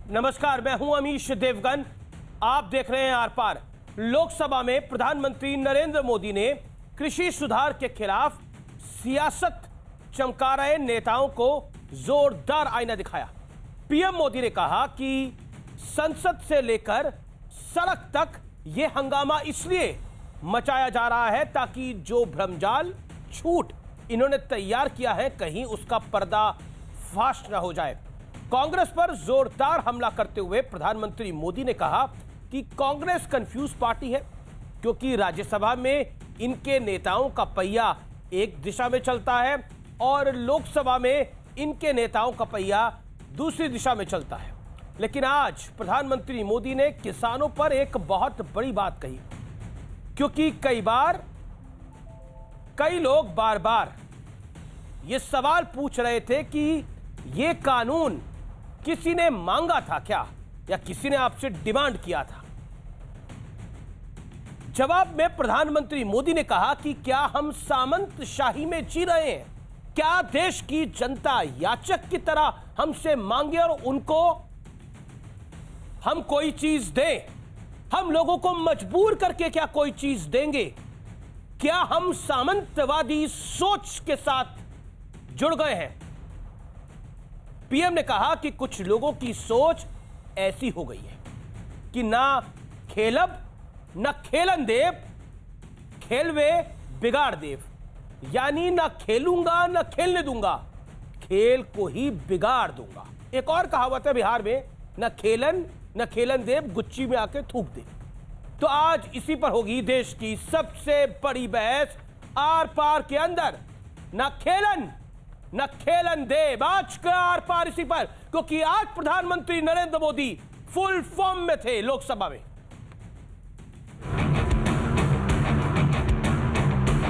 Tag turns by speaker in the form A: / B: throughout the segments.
A: नमस्कार, मैं हूं अमीश देवगन। आप देख रहे हैं आर पार। लोकसभा में प्रधानमंत्री नरेंद्र मोदी ने कृषि सुधार के खिलाफ सियासत चमका रहे नेताओं को जोरदार आईना दिखाया। पीएम मोदी ने कहा कि संसद से लेकर सड़क तक यह हंगामा इसलिए मचाया जा रहा है ताकि जो भ्रमजाल झूठ इन्होंने तैयार किया है कहीं उसका पर्दा फाश न हो जाए। कांग्रेस पर जोरदार हमला करते हुए प्रधानमंत्री मोदी ने कहा कि कांग्रेस कंफ्यूज पार्टी है क्योंकि राज्यसभा में इनके नेताओं का पहिया एक दिशा में चलता है और लोकसभा में इनके नेताओं का पहिया दूसरी दिशा में चलता है। लेकिन आज प्रधानमंत्री मोदी ने किसानों पर एक बहुत बड़ी बात कही, क्योंकि कई लोग बार बार ये सवाल पूछ रहे थे कि ये कानून किसी ने मांगा था क्या या किसी ने आपसे डिमांड किया था। जवाब में प्रधानमंत्री मोदी ने कहा कि क्या हम सामंत शाही में जी रहे हैं? क्या देश की जनता याचक की तरह हमसे मांगे और उनको हम कोई चीज दें? हम लोगों को मजबूर करके क्या कोई चीज देंगे? क्या हम सामंतवादी सोच के साथ जुड़ गए हैं? पीएम ने कहा कि कुछ लोगों की सोच ऐसी हो गई है कि ना खेलब ना खेलन देव, खेलवे बिगाड़ देव, यानी ना खेलूंगा ना खेलने दूंगा, खेल को ही बिगाड़ दूंगा। एक और कहावत है बिहार में, ना खेलन देव, गुच्ची में आके थूक दे। तो आज इसी पर होगी देश की सबसे बड़ी बहस आर पार के अंदर। ना खेलन देव, आज का आर पार इसी पर, क्योंकि आज प्रधानमंत्री नरेंद्र मोदी फुल फॉर्म में थे लोकसभा में।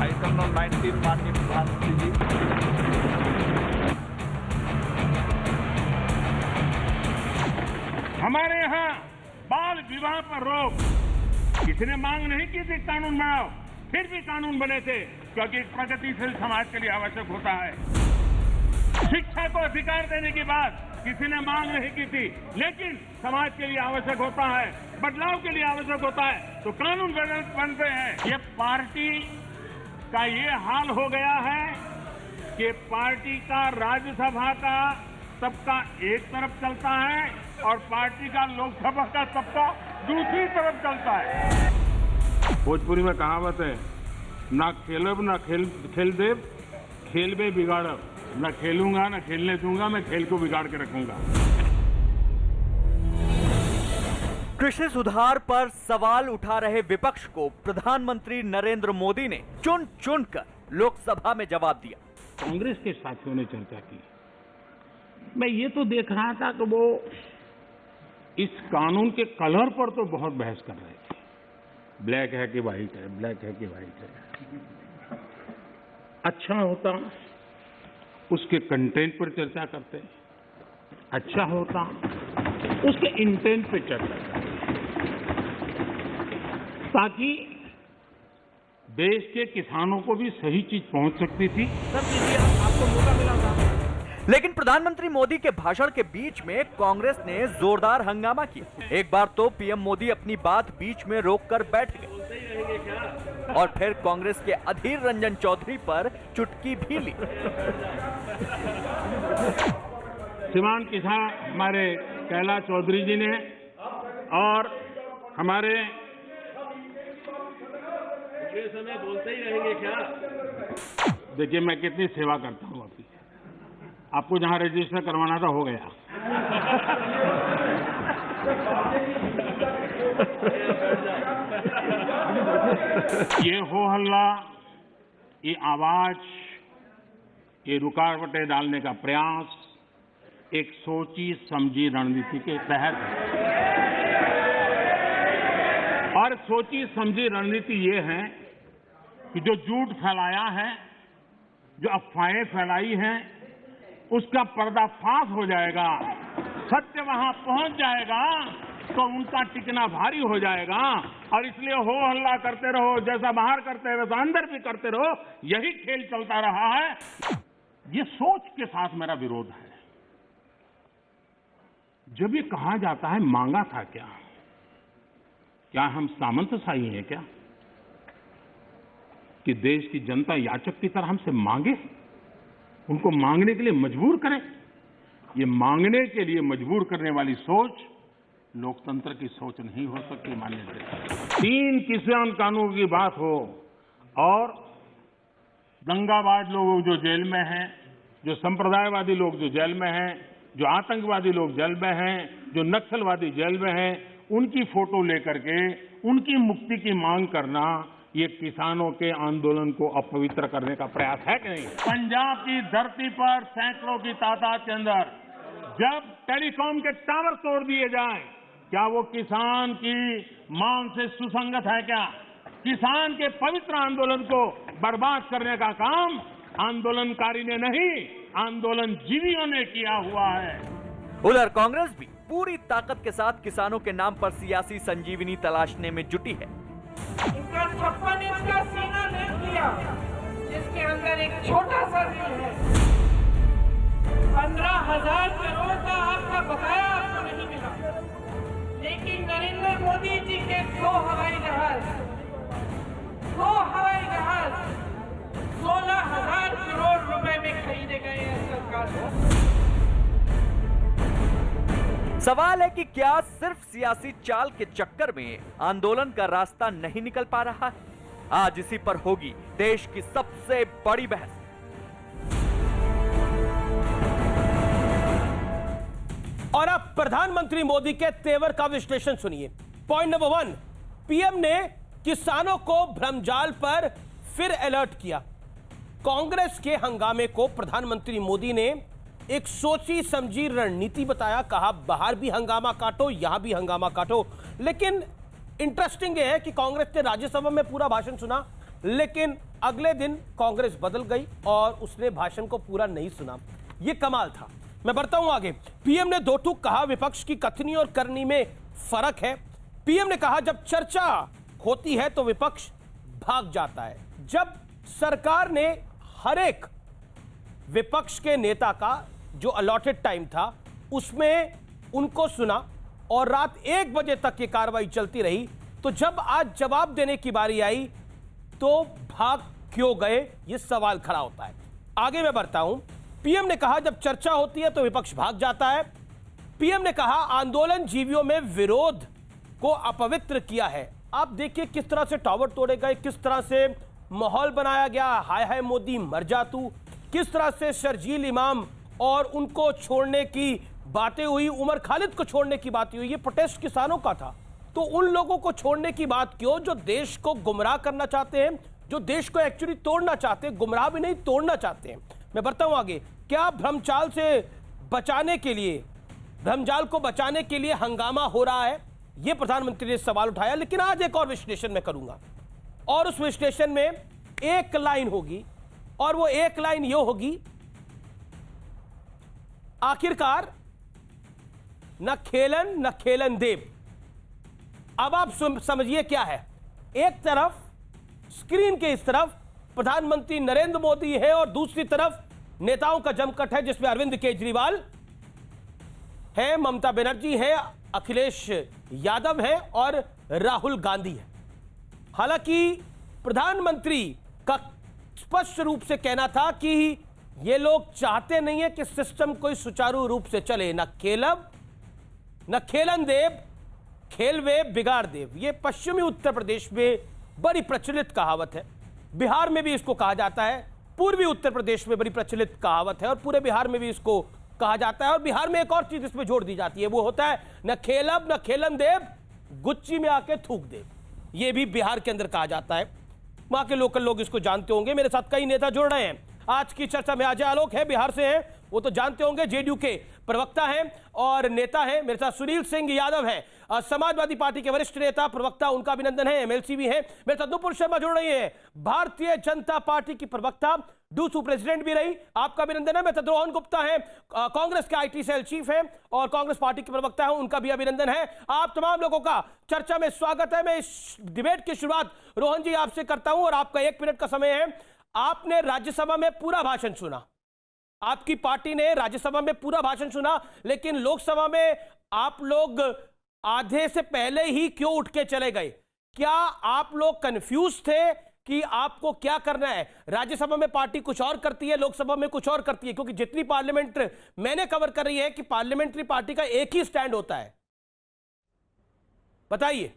B: आइटम नंबर 19 माननीय प्रधानमंत्री जी।
C: हमारे यहाँ बाल विवाह पर रोक, किसी ने मांग नहीं की थी कानून बनाओ, फिर भी कानून बने थे क्योंकि प्रगतिशील समाज के लिए आवश्यक होता है। शिक्षा को अधिकार देने की बात किसी ने मांग नहीं की थी, लेकिन समाज के लिए आवश्यक होता है, बदलाव के लिए आवश्यक होता है, तो कानून बनते हैं। ये पार्टी का ये हाल हो गया है कि पार्टी का राज्यसभा का सबका एक तरफ चलता है और पार्टी का लोकसभा का सबका दूसरी तरफ चलता है। भोजपुरी में कहावत है, ना खेलब ना खेल देव, खेल में बिगाड़ब। ना खेलूंगा ना खेलने दूंगा, मैं खेल को बिगाड़ के रखूंगा।
D: कृषि सुधार पर सवाल उठा रहे विपक्ष को प्रधानमंत्री नरेंद्र मोदी ने चुन चुनकर लोकसभा में जवाब दिया।
C: कांग्रेस के साथियों ने चर्चा की, मैं ये तो देख रहा था कि वो इस कानून के कलर पर तो बहुत बहस कर रहे थे। ब्लैक है कि व्हाइट है, ब्लैक है कि व्हाइट है। अच्छा होता उसके कंटेंट पर चर्चा करते, अच्छा होता उसके इंटेंट पे चर्चा करते, ताकि देश के किसानों को भी सही चीज पहुंच सकती थी। आपको मौका मिला था।
D: लेकिन प्रधानमंत्री मोदी के भाषण के बीच में कांग्रेस ने जोरदार हंगामा किया। एक बार तो पीएम मोदी अपनी बात बीच में रोककर बैठ गए और फिर कांग्रेस के अधीर रंजन चौधरी पर चुटकी भी ली।
C: श्रीमान किसान हमारे कैलाश चौधरी जी ने और हमारे ये समय बोलते ही रहेंगे क्या? देखिए मैं कितनी सेवा करता हूँ आपकी। आपको जहां रजिस्टर करवाना था हो गया। ये हो हल्ला, ये आवाज, ये रुकावटें डालने का प्रयास एक सोची समझी रणनीति के तहत है। और सोची समझी रणनीति ये है कि जो झूठ फैलाया है, जो अफवाहें फैलाई हैं, उसका पर्दाफाश हो जाएगा, सत्य वहां पहुंच जाएगा तो उनका टिकना भारी हो जाएगा। और इसलिए हो हल्ला करते रहो, जैसा बाहर करते हैं वैसा अंदर भी करते रहो, यही खेल चलता रहा है। ये सोच के साथ मेरा विरोध है। जब ये कहा जाता है मांगा था क्या हम सामंतशाही हैं क्या कि देश की जनता याचक की तरह हमसे मांगे, उनको मांगने के लिए मजबूर करें? ये मांगने के लिए मजबूर करने वाली सोच लोकतंत्र की सोच नहीं हो सकती। माननीय 3 किसान कानून की बात हो और दंगाबाज लोग जो जेल में हैं, जो संप्रदायवादी लोग जो जेल में हैं, जो आतंकवादी लोग जेल में हैं, जो नक्सलवादी जेल में हैं, उनकी फोटो लेकर के उनकी मुक्ति की मांग करना ये किसानों के आंदोलन को अपवित्र करने का प्रयास है कि नहीं? पंजाब की धरती पर सैकड़ों की तादाद के अंदर जब टेलीकॉम के टावर तोड़ दिए जाएं, क्या वो किसान की मांग से सुसंगत है क्या? किसान के पवित्र आंदोलन को बर्बाद करने का काम आंदोलनकारी ने नहीं, आंदोलन जीवियों ने किया हुआ है।
D: उधर कांग्रेस भी पूरी ताकत के साथ किसानों के नाम पर सियासी संजीवनी तलाशने में जुटी है।
E: इनका 56 इंच का सीना ले लिया, जिसके अंदर एक छोटा सा दिल है। 15,000 करोड़ का आपका बकाया आपको नहीं मिला, लेकिन नरेंद्र मोदी जी के 2 हवाई जहाज 16,000 करोड़ रुपए में खरीदे गए हैं सरकार को।
D: सवाल है कि क्या सिर्फ सियासी चाल के चक्कर में आंदोलन का रास्ता नहीं निकल पा रहा है? आज इसी पर होगी देश की सबसे बड़ी बहस।
A: और अब प्रधानमंत्री मोदी के तेवर का विश्लेषण सुनिए। पॉइंट नंबर 1, पीएम ने किसानों को भ्रमजाल पर फिर अलर्ट किया। कांग्रेस के हंगामे को प्रधानमंत्री मोदी ने एक सोची समझी रणनीति बताया। कहा बाहर भी हंगामा काटो, यहां भी हंगामा काटो। लेकिन इंटरेस्टिंग यह है कि कांग्रेस ने राज्यसभा में पूरा भाषण सुना, लेकिन अगले दिन कांग्रेस बदल गई और उसने भाषण को पूरा नहीं सुना। यह कमाल था। मैं बढ़ता हूं आगे। पीएम ने 2 टूक कहा विपक्ष की कथनी और करनी में फर्क है। पीएम ने कहा जब चर्चा होती है तो विपक्ष भाग जाता है। जब सरकार ने हर एक विपक्ष के नेता का जो अलॉटेड टाइम था उसमें उनको सुना और रात 1 बजे तक ये कार्रवाई चलती रही, तो जब आज जवाब देने की बारी आई तो भाग क्यों गए, ये सवाल खड़ा होता है। आगे मैं बढ़ता हूं। पीएम ने कहा जब चर्चा होती है तो विपक्ष भाग जाता है। पीएम ने कहा आंदोलन जीवियों में विरोध को अपवित्र किया है। आप देखिए किस तरह से टावर तोड़े गए, किस तरह से माहौल बनाया गया, हाय हाय मोदी मर जा तू, किस तरह से शर्जील इमाम और उनको छोड़ने की बातें हुई, उमर खालिद को छोड़ने की बातें हुई। ये प्रोटेस्ट किसानों का था, तो उन लोगों को छोड़ने की बात क्यों जो देश को गुमराह करना चाहते हैं, जो देश को एक्चुअली तोड़ना चाहते हैं, गुमराह भी नहीं तोड़ना चाहते हैं। मैं बढ़ता हूं आगे। क्या भ्रमजाल से बचाने के लिए, भ्रमजाल को बचाने के लिए हंगामा हो रहा है? यह प्रधानमंत्री ने सवाल उठाया। लेकिन आज एक और विश्लेषण मैं करूंगा और उस विश्लेषण में एक लाइन होगी और वो एक लाइन यह होगी आखिरकार न खेलन न खेलन देव। अब आप समझिए क्या है। एक तरफ स्क्रीन के इस तरफ प्रधानमंत्री नरेंद्र मोदी है और दूसरी तरफ नेताओं का जमघट है जिसमें अरविंद केजरीवाल है, ममता बनर्जी है, अखिलेश यादव है और राहुल गांधी है। हालांकि प्रधानमंत्री का स्पष्ट रूप से कहना था कि ये लोग चाहते नहीं है कि सिस्टम कोई सुचारू रूप से चले। न खेलब न खेलन देव, खेलवे बिगाड़ देव। ये पश्चिमी उत्तर प्रदेश में बड़ी प्रचलित कहावत है। बिहार में भी इसको कहा जाता है, पूर्वी उत्तर प्रदेश में बड़ी प्रचलित कहावत है और पूरे बिहार में भी इसको कहा जाता है। और बिहार में एक और चीज इसमें जोड़ दी जाती है, वो होता है न खेलब न खेलन देव, गुच्ची में आके थूक देव। ये भी बिहार के अंदर कहा जाता है। वहां के लोकल लोग इसको जानते होंगे। मेरे साथ कई नेता जुड़ रहे हैं आज की चर्चा में। अजय आलोक है, बिहार से हैं, वो तो जानते होंगे, जेडीयू के प्रवक्ता हैं और नेता हैं। मेरे साथ सुनील सिंह यादव हैं, समाजवादी पार्टी के वरिष्ठ नेता प्रवक्ता, उनका अभिनंदन है, एमएलसी भी हैं। मेरे साथ नुपुर शर्मा जुड़ रही हैं, भारतीय जनता पार्टी की प्रवक्ता, डूसू प्रेसिडेंट भी रही, आपका अभिनंदन है। मेरे साथ रोहन गुप्ता हैं, कांग्रेस के आईटी सेल चीफ हैं और कांग्रेस पार्टी के प्रवक्ता हैं, उनका भी अभिनंदन है। आप तमाम लोगों का चर्चा में स्वागत है। मैं इस डिबेट की शुरुआत रोहन जी आपसे करता हूं और आपका 1 मिनट का समय है। आपने राज्यसभा में पूरा भाषण सुना, आपकी पार्टी ने राज्यसभा में पूरा भाषण सुना, लेकिन लोकसभा में आप लोग आधे से पहले ही क्यों उठ के चले गए? क्या आप लोग कंफ्यूज थे कि आपको क्या करना है? राज्यसभा में पार्टी कुछ और करती है, लोकसभा में कुछ और करती है, क्योंकि जितनी पार्लियामेंट मैंने कवर कर रही है कि पार्लियामेंट्री पार्टी का एक ही स्टैंड होता है। बताइए।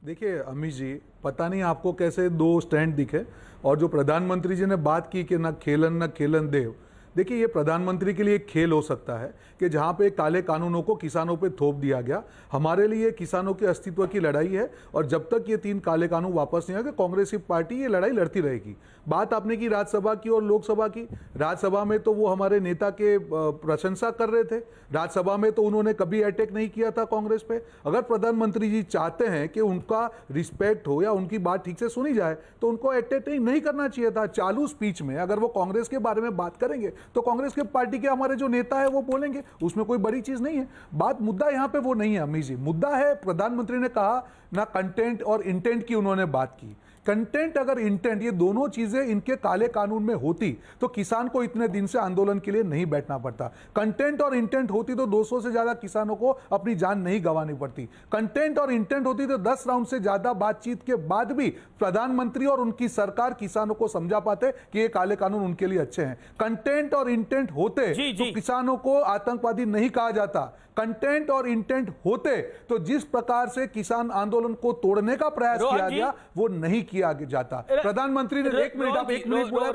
F: देखिए अमित जी, पता नहीं आपको कैसे दो स्टैंड दिखे, और जो प्रधानमंत्री जी ने बात की कि न खेलन देव, देखिए ये प्रधानमंत्री के लिए एक खेल हो सकता है कि जहां पे काले कानूनों को किसानों पे थोप दिया गया। हमारे लिए किसानों के अस्तित्व की लड़ाई है, और जब तक ये 3 काले कानून वापस नहीं आएंगे कांग्रेस की पार्टी ये लड़ाई लड़ती रहेगी। बात आपने की राज्यसभा की और लोकसभा की। राज्यसभा में तो वो हमारे नेता के प्रशंसा कर रहे थे, राज्यसभा में तो उन्होंने कभी अटैक नहीं किया था कांग्रेस पे। अगर प्रधानमंत्री जी चाहते हैं कि उनका रिस्पेक्ट हो या उनकी बात ठीक से सुनी जाए तो उनको अटैक नहीं करना चाहिए था। चालू स्पीच में अगर वो कांग्रेस के बारे में बात करेंगे तो कांग्रेस के पार्टी के हमारे जो नेता है वो बोलेंगे, उसमें कोई बड़ी चीज नहीं है। बात मुद्दा यहां पे वो नहीं है अमित जी। मुद्दा है प्रधानमंत्री ने कहा ना कंटेंट और इंटेंट की उन्होंने बात की। कंटेंट अगर इंटेंट ये दोनों चीजें इनके काले कानून में होती तो किसान को इतने दिन से आंदोलन के लिए नहीं बैठना पड़ता। कंटेंट और इंटेंट होती तो 200 से ज्यादा किसानों को अपनी जान नहीं गंवानी पड़ती। कंटेंट और इंटेंट होती तो 10 राउंड से ज्यादा बातचीत के बाद भी प्रधानमंत्री और उनकी सरकार किसानों को समझा पाते कि ये काले कानून उनके लिए अच्छे हैं। कंटेंट और इंटेंट होते तो किसानों को आतंकवादी नहीं कहा जाता। कंटेंट और इंटेंट होते तो जिस प्रकार से किसान आंदोलन को तोड़ने का प्रयास किया गया वो नहीं किया जाता। प्रधानमंत्री ने 1 मिनट, आप 1 मिनट बोला,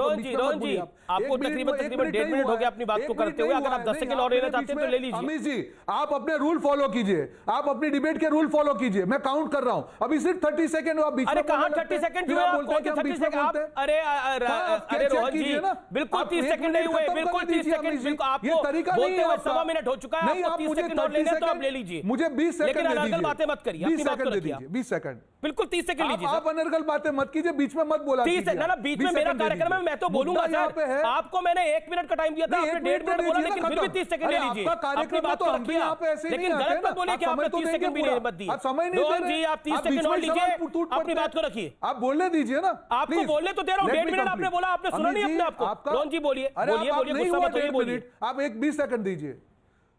A: आपको तकरीबन 1.5 मिनट हो गया अपनी बात को करते हुए। अगर आप 10 सेकंड और लेना चाहते हैं तो ले लीजिए।
F: अमित जी, आप अपने रूल फॉलो कीजिए, आप अपनी डिबेट के रूल फॉलो कीजिए। मैं काउंट कर रहा हूं, अभी सिर्फ 30 सेकंड। आप बीच में
A: कहां 30 सेकंड हुए? आप 30 सेकंड? अरे रोहन जी, बिल्कुल 30 सेकंड नहीं हुए, बिल्कुल 30 सेकंड। आपको बोलते हुए 1.25 मिनट हो चुका है, आपको 30 सेकंड और लेने तो आप ले लीजिए।
F: मुझे 20 सेकंड
A: लेकिन अनर्गल बातें मत करिए, अपनी बात को रखिए।
F: 20 सेकंड,
A: बिल्कुल 30 सेकंड लीजिए।
F: आप अनर्गल बातें मत कीजिए, बीच में मत बोला।
A: 30 ना बीच में मेरा कार्यक्रम है, मैं तो बोलूंगा सर। आपको मैंने 1 मिनट का टाइम दिया था, आपने 1.5 मिनट बोला, लेकिन फिर भी 30 सेकंड ले लीजिए। अपनी बात को रखिए, लेकिन गलत मत बोलिए कि आपने 30 सेकंड भी मत दिए। रोहन जी, आप 30 सेकंड और लीजिए, अपनी बात को रखिए।
F: आप बोलने दीजिए ना,
A: आपको बोलने तो दे रहा हूं। 1.5 मिनट आपने बोला, आपने सुना नहीं अपने आपको। रोहन जी बोलिए, गुस्सा मत होइए, बोलिए।
F: आप 20 सेकंड दीजिए।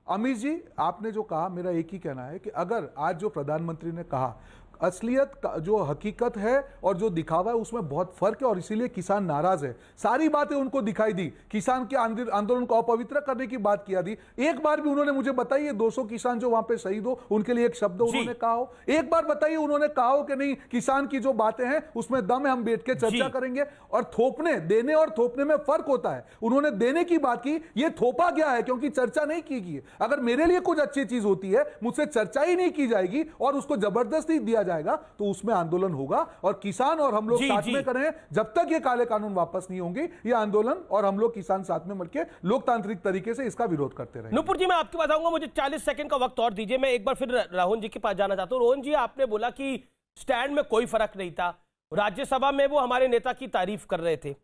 F: अमित जी, आपने जो कहा, मेरा एक ही कहना है कि अगर आज जो प्रधानमंत्री ने कहा असलियत जो हकीकत है और जो दिखावा है उसमें बहुत फर्क है, और इसीलिए किसान नाराज है। सारी बातें उनको दिखाई दी, किसान के आंदोलन को अपवित्र करने की बात किया दी। एक बार भी उन्होंने मुझे बताइए 200 किसान जो वहां पे शहीद हो उनके लिए एक शब्द उन्होंने कहा हो? एक बार बताइए उन्होंने कहा हो कि नहीं किसान की जो बातें हैं उसमें दम है, हम बैठ के चर्चा करेंगे। और थोपने, देने और थोपने में फर्क होता है। उन्होंने देने की बात की, ये थोपा गया है क्योंकि चर्चा नहीं की गई। अगर मेरे लिए कुछ अच्छी चीज होती है, मुझसे चर्चा ही नहीं की जाएगी और उसको जबरदस्ती दिया जाएगा तो उसमें आंदोलन होगा। और किसान और हम लोग साथ में करें, जब तक ये काले कानून वापस नहीं होंगे ये आंदोलन, और हम लोग किसान साथ में मिलकर लोकतांत्रिक तरीके से इसका विरोध करते रहेंगे।
A: नुपुर जी, मैं आपके पास आऊंगा, मुझे 40 सेकंड का वक्त और दीजिए। मैं एक बार फिर रोहन जी के पास जाना चाहता हूं। रोहन जी, आपने बोला कि स्टैंड में कोई फर्क नहीं था। राज्यसभा में वो हमारे नेता की तारीफ कर रहे थे,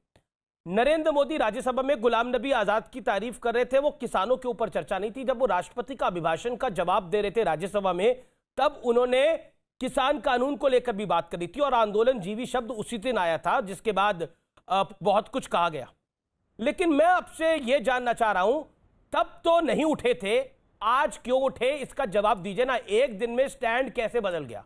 A: नरेंद्र मोदी राज्यसभा में गुलाम नबी आजाद की तारीफ कर रहे थे, वो किसानों के ऊपर चर्चा नहीं थी। जब वो राष्ट्रपति का अभिभाषण का जवाब दे रहे थे राज्यसभा में, तब उन्होंने किसान कानून को लेकर भी बात करी थी, और आंदोलन जीवी शब्द उसी दिन आया था, जिसके बाद बहुत कुछ कहा गया। लेकिन मैं आपसे यह जानना चाह रहा हूं, तब तो नहीं उठे थे, आज क्यों उठे? इसका जवाब दीजिए ना। एक दिन में स्टैंड कैसे बदल गया?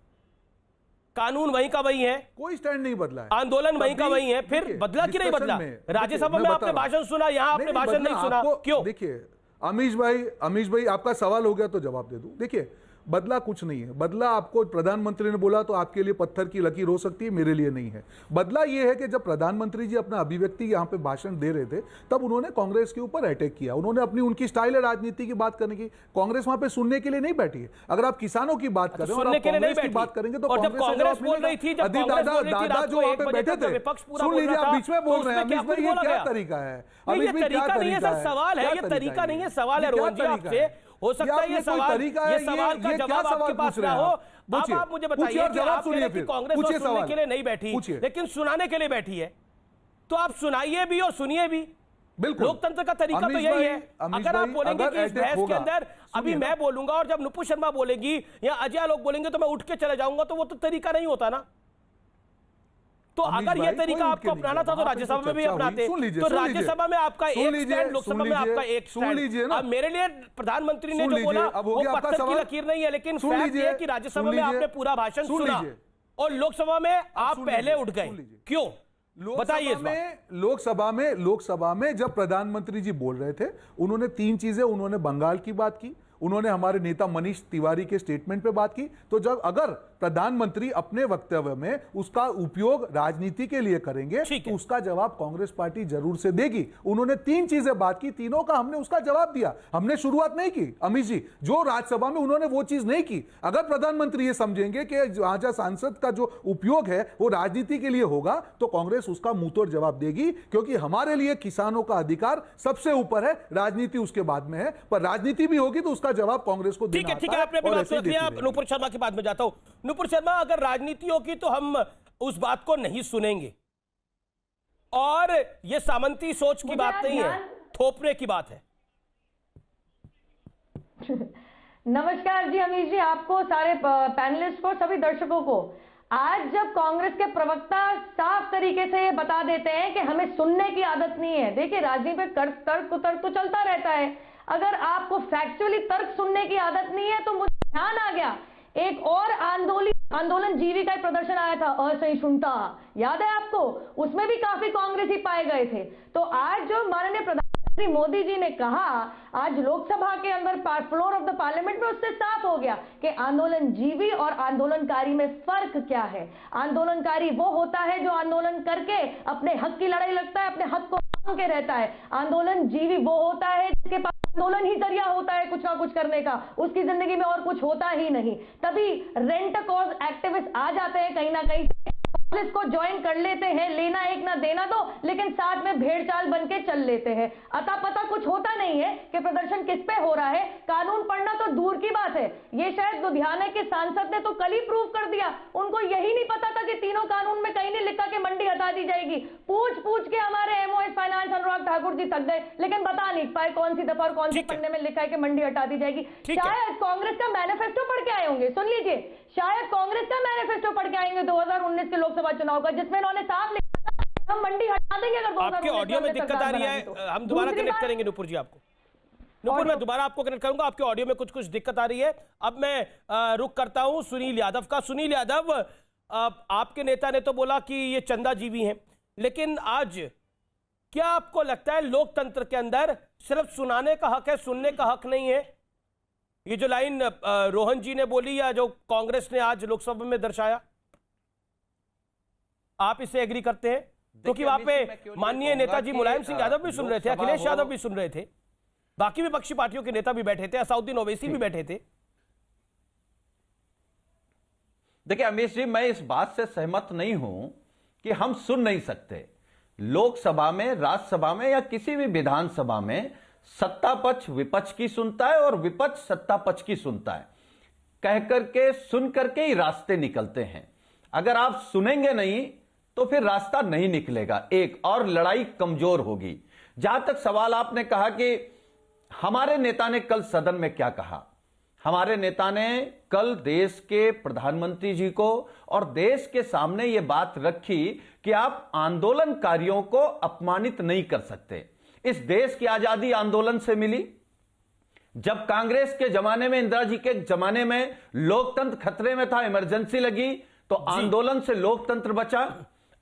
A: कानून वहीं का वहीं है, कोई
F: स्टैंड नहीं बदला है,
A: आंदोलन वहीं का वहीं है, फिर बदला कि नहीं बदला? राज्यसभा में आपने भाषण सुना, यहां आपने भाषण नहीं सुना, क्यों?
F: देखिए अमीश भाई, आपका सवाल हो गया तो जवाब दे दूं। देखिए, बदला कुछ नहीं है। बदला आपको प्रधानमंत्री ने बोला तो आपके लिए पत्थर की लकीर हो सकती है, मेरे लिए नहीं है। बदला यह है कि जब प्रधानमंत्री जी अपना अभिव्यक्ति यहां पे भाषण दे रहे थे तब उन्होंने कांग्रेस के ऊपर अटैक किया। उन्होंने अपनी उनकी स्टाइल है राजनीति की बात करने की। कांग्रेस वहां पे सुनने के लिए नहीं बैठी है। अगर आप किसानों की बात करें और आप कांग्रेस की बात करेंगे तो
A: कांग्रेस बोल रही थी,
F: दादा जो वहां पे बैठे थे, सुन लीजिए, आप बीच में बोल रहे हैं। अमित भाई, ये क्या तरीका है?
A: तरीका नहीं है सर, सवाल है, ये तरीका नहीं है, सवाल है रोहन जी आपसे। हो सकता है ये सवाल का जवाब आपके पास ना हो। अब आप मुझे बताइए कि आप कह रहे हैं कि कांग्रेस सुनने के लिए नहीं बैठी, लेकिन सुनाने के लिए बैठी है, तो आप सुनाइए भी और सुनिए भी। बिल्कुल, लोकतंत्र का तरीका तो यही है। अगर आप बोलेंगे कि इस बहस के अंदर अभी मैं बोलूंगा और जब नुपुर शर्मा बोलेगी या अजय लोग बोलेंगे तो मैं उठ के चले जाऊंगा, तो वो तो तरीका नहीं होता ना। तो अगर ये तरीका आपको अपनाना था तो राज्यसभा में भी अपनाते। तो राज्यसभा में आपका एक स्टैंड, लोकसभा में आपका एक स्टैंड। अब मेरे लिए प्रधानमंत्री ने जो बोला वो पत्थर की लकीर नहीं है, लेकिन फैक्ट ये है कि राज्यसभा में आपने पूरा भाषण सुना और लोकसभा में आप पहले उठ गए, क्यों? बताइए।
F: लोकसभा में जब प्रधानमंत्री जी बोल रहे थे, उन्होंने 3 चीजें, उन्होंने बंगाल की बात की, उन्होंने हमारे नेता मनीष तिवारी के स्टेटमेंट पे बात की। तो जब अगर प्रधानमंत्री अपने वक्तव्य में उसका उपयोग राजनीति के लिए करेंगे तो उसका जवाब कांग्रेस पार्टी जरूर से देगी। उन्होंने 3 चीजें बात की, तीनों का हमने उसका जवाब दिया। हमने शुरुआत नहीं की अमित जी, जो राज्यसभा में उन्होंने वो चीज नहीं की। अगर प्रधानमंत्री ये समझेंगे कि जहां सांसद का जो उपयोग है वो राजनीति के लिए होगा तो कांग्रेस उसका मुंहतोड़ जवाब देगी, क्योंकि हमारे लिए किसानों का अधिकार सबसे ऊपर है, राजनीति उसके बाद में है। पर राजनीति भी होगी तो उसका जवाब कांग्रेस को देना
A: ठीक है, आपने अपनी बात सुन लिया। नुपुर शर्मा की बात में जाता हूं। नुपुर शर्मा, अगर राजनीति होगी तो हम उस बात को नहीं सुनेंगे, और ये सामंती सोच की बात नहीं है, थोपने की बात है।
G: नमस्कार जी अमीश जी, आपको, सारे पैनलिस्ट को, सभी दर्शकों को। आज जब कांग्रेस के प्रवक्ता साफ तरीके से ये बता देते हैं कि हमें सुनने की आदत नहीं है। देखिए, राजनीति में तर्क तो चलता रहता है, अगर आपको फैक्चुअली तर्क सुनने की आदत नहीं है तो मुझे ध्यान आ गया, एक और आंदोलन जीवी का प्रदर्शन आया था, असहिष्णुता, याद है आपको? उसमें भी काफी कांग्रेसी पाए गए थे। तो आज जो माननीय प्रधानमंत्री मोदी जी ने कहा, आज लोकसभा के अंदर फ्लोर ऑफ द पार्लियामेंट में, उससे साफ हो गया कि आंदोलन जीवी और आंदोलनकारी में फर्क क्या है। आंदोलनकारी वो होता है जो आंदोलन करके अपने हक की लड़ाई लड़ता है, अपने हक को मांग के रहता है। आंदोलन जीवी वो होता है जिसके पास आंदोलन ही जरिया होता है कुछ ना कुछ करने का, उसकी जिंदगी में और कुछ होता ही नहीं। तभी रेंट कॉज एक्टिविस्ट आ जाते हैं कहीं ना कहीं, कांग्रेस को ज्वाइन कर लेते हैं, लेना एक ना देना दो, लेकिन साथ में भेड़चाल बन के चल लेते हैं। अता पता कुछ होता नहीं है कि प्रदर्शन किस पे हो रहा है। कानून पढ़ना तो दूर की बात है, ये शायद लुधियाना के सांसद ने तो कल ही प्रूव कर दिया। उनको यही नहीं पता था कि तीनों कानून में कहीं नहीं लिखा कि मंडी हटा दी जाएगी। पूछ के हमारे एमओएस फाइनेंस अनुराग ठाकुर जी थक गए, लेकिन बता नहीं पाए कौन सी दफा और कौन से पन्ने में लिखा है कि मंडी हटा दी जाएगी। शायद कांग्रेस का मैनिफेस्टो पढ़ के आए होंगे, सुन लीजिए, शायद कांग्रेस का मैनिफेस्टो पढ़ के आएंगे 2019 के लोकसभा चुनाव का, जिसमें उन्होंने साफ लिखा था हम मंडी हटा देंगे अगर 2019
A: आपके ऑडियो में दिक्कत आ रही है, हम दोबारा कनेक्ट करेंगे नुपुर जी आपको। नुपुर, मैं दोबारा आपको कनेक्ट करूंगा, आपके ऑडियो में कुछ दिक्कत आ रही है। अब मैं रुक करता हूं सुनील यादव का। सुनील यादव, आपके नेता ने तो बोला कि ये चंदा जीवी हैं, लेकिन आज क्या आपको लगता है लोकतंत्र के अंदर सिर्फ सुनाने का हक है, सुनने का हक नहीं है? ये जो लाइन रोहन जी ने बोली या जो कांग्रेस ने आज लोकसभा में दर्शाया, आप इससे एग्री करते हैं? क्योंकि वहां पे माननीय नेताजी मुलायम सिंह यादव भी सुन रहे थे, अखिलेश यादव भी सुन रहे थे, बाकी विपक्षी पार्टियों के नेता भी बैठे थे, असदुद्दीन ओवैसी भी बैठे थे।
H: देखिए अमीश जी, मैं इस बात से सहमत नहीं हूं कि हम सुन नहीं सकते। लोकसभा में, राज्यसभा में या किसी भी विधानसभा में सत्ता पक्ष विपक्ष की सुनता है और विपक्ष सत्ता पक्ष की सुनता है। कह करके, सुन करके ही रास्ते निकलते हैं। अगर आप सुनेंगे नहीं तो फिर रास्ता नहीं निकलेगा, एक और लड़ाई कमजोर होगी। जहां तक सवाल आपने कहा कि हमारे नेता ने कल सदन में क्या कहा, हमारे नेता ने कल देश के प्रधानमंत्री जी को और देश के सामने यह बात रखी कि आप आंदोलनकारियों को अपमानित नहीं कर सकते। इस देश की आजादी आंदोलन से मिली। जब कांग्रेस के जमाने में, इंदिरा जी के जमाने में लोकतंत्र खतरे में था, इमरजेंसी लगी, तो आंदोलन से लोकतंत्र बचा।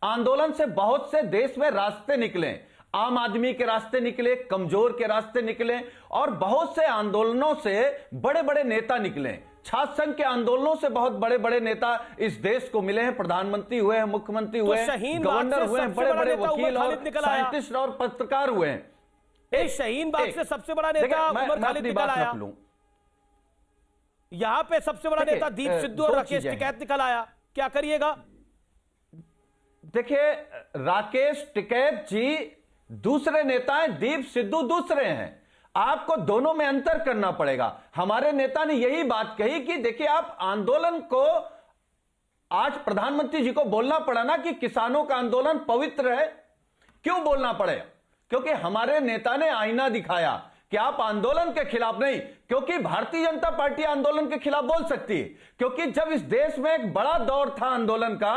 H: आंदोलन से बहुत से देश में रास्ते निकले, आम आदमी के रास्ते निकले, कमजोर के रास्ते निकले, और बहुत से आंदोलनों से बड़े बड़े नेता निकले। छात्र संघ के आंदोलनों से बहुत बड़े बड़े नेता इस देश को मिले हैं, प्रधानमंत्री हुए हैं, मुख्यमंत्री हुए हैं, गवर्नर हुए हैं, बड़े बड़े वकील और साइंटिस्ट और पत्रकार हुए हैं।
A: शाहीन बाग से सबसे बड़ा नेता उमर खालिद निकल आया, यहां पे सबसे बड़ा नेता दीप सिद्धू और राकेश टिकैत निकल आया। क्या करिएगा?
H: देखिए, राकेश टिकैत जी दूसरे नेता हैं, दीप सिद्धू दूसरे हैं। आपको दोनों में अंतर करना पड़ेगा। हमारे नेता ने यही बात कही कि देखिए, आप आंदोलन को, आज प्रधानमंत्री जी को बोलना पड़ा ना कि किसानों का आंदोलन पवित्र है। क्यों बोलना पड़े? क्योंकि हमारे नेता ने आईना दिखाया कि आप आंदोलन के खिलाफ नहीं, क्योंकि भारतीय जनता पार्टी आंदोलन के खिलाफ बोल सकती है। क्योंकि जब इस देश में एक बड़ा दौर था आंदोलन का,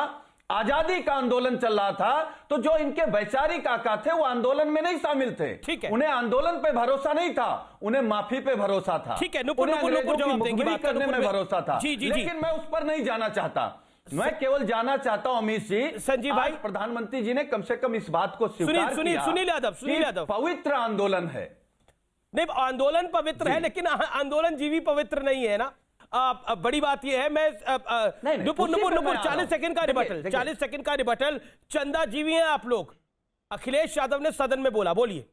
H: आजादी का आंदोलन चल रहा था, तो जो इनके वैचारिक आका थे वो आंदोलन में नहीं शामिल थे।
A: ठीक है,
H: उन्हें आंदोलन पे भरोसा नहीं था, उन्हें माफी पे भरोसा था।
A: ठीक है,
H: उन्हें अंग्रेजों की मुखबिरी करने में भरोसा था।
A: जी,
H: लेकिन मैं उस पर नहीं जाना चाहता। मैं केवल जाना चाहता हूं अमित जी,
A: संजीव भाई,
H: प्रधानमंत्री जी ने कम से कम इस बात को स्वीकार किया,
A: सुनील यादव,
H: पवित्र आंदोलन है।
A: नहीं, आंदोलन पवित्र है, लेकिन आंदोलन जीवी पवित्र नहीं है ना। बड़ी बात यह है, मैं नुपुर 40 सेकंड का रिबटल, 40 सेकंड का रिबटल। चंदा जीवी हैं आप लोग, अखिलेश यादव ने सदन में बोला, बोलिए।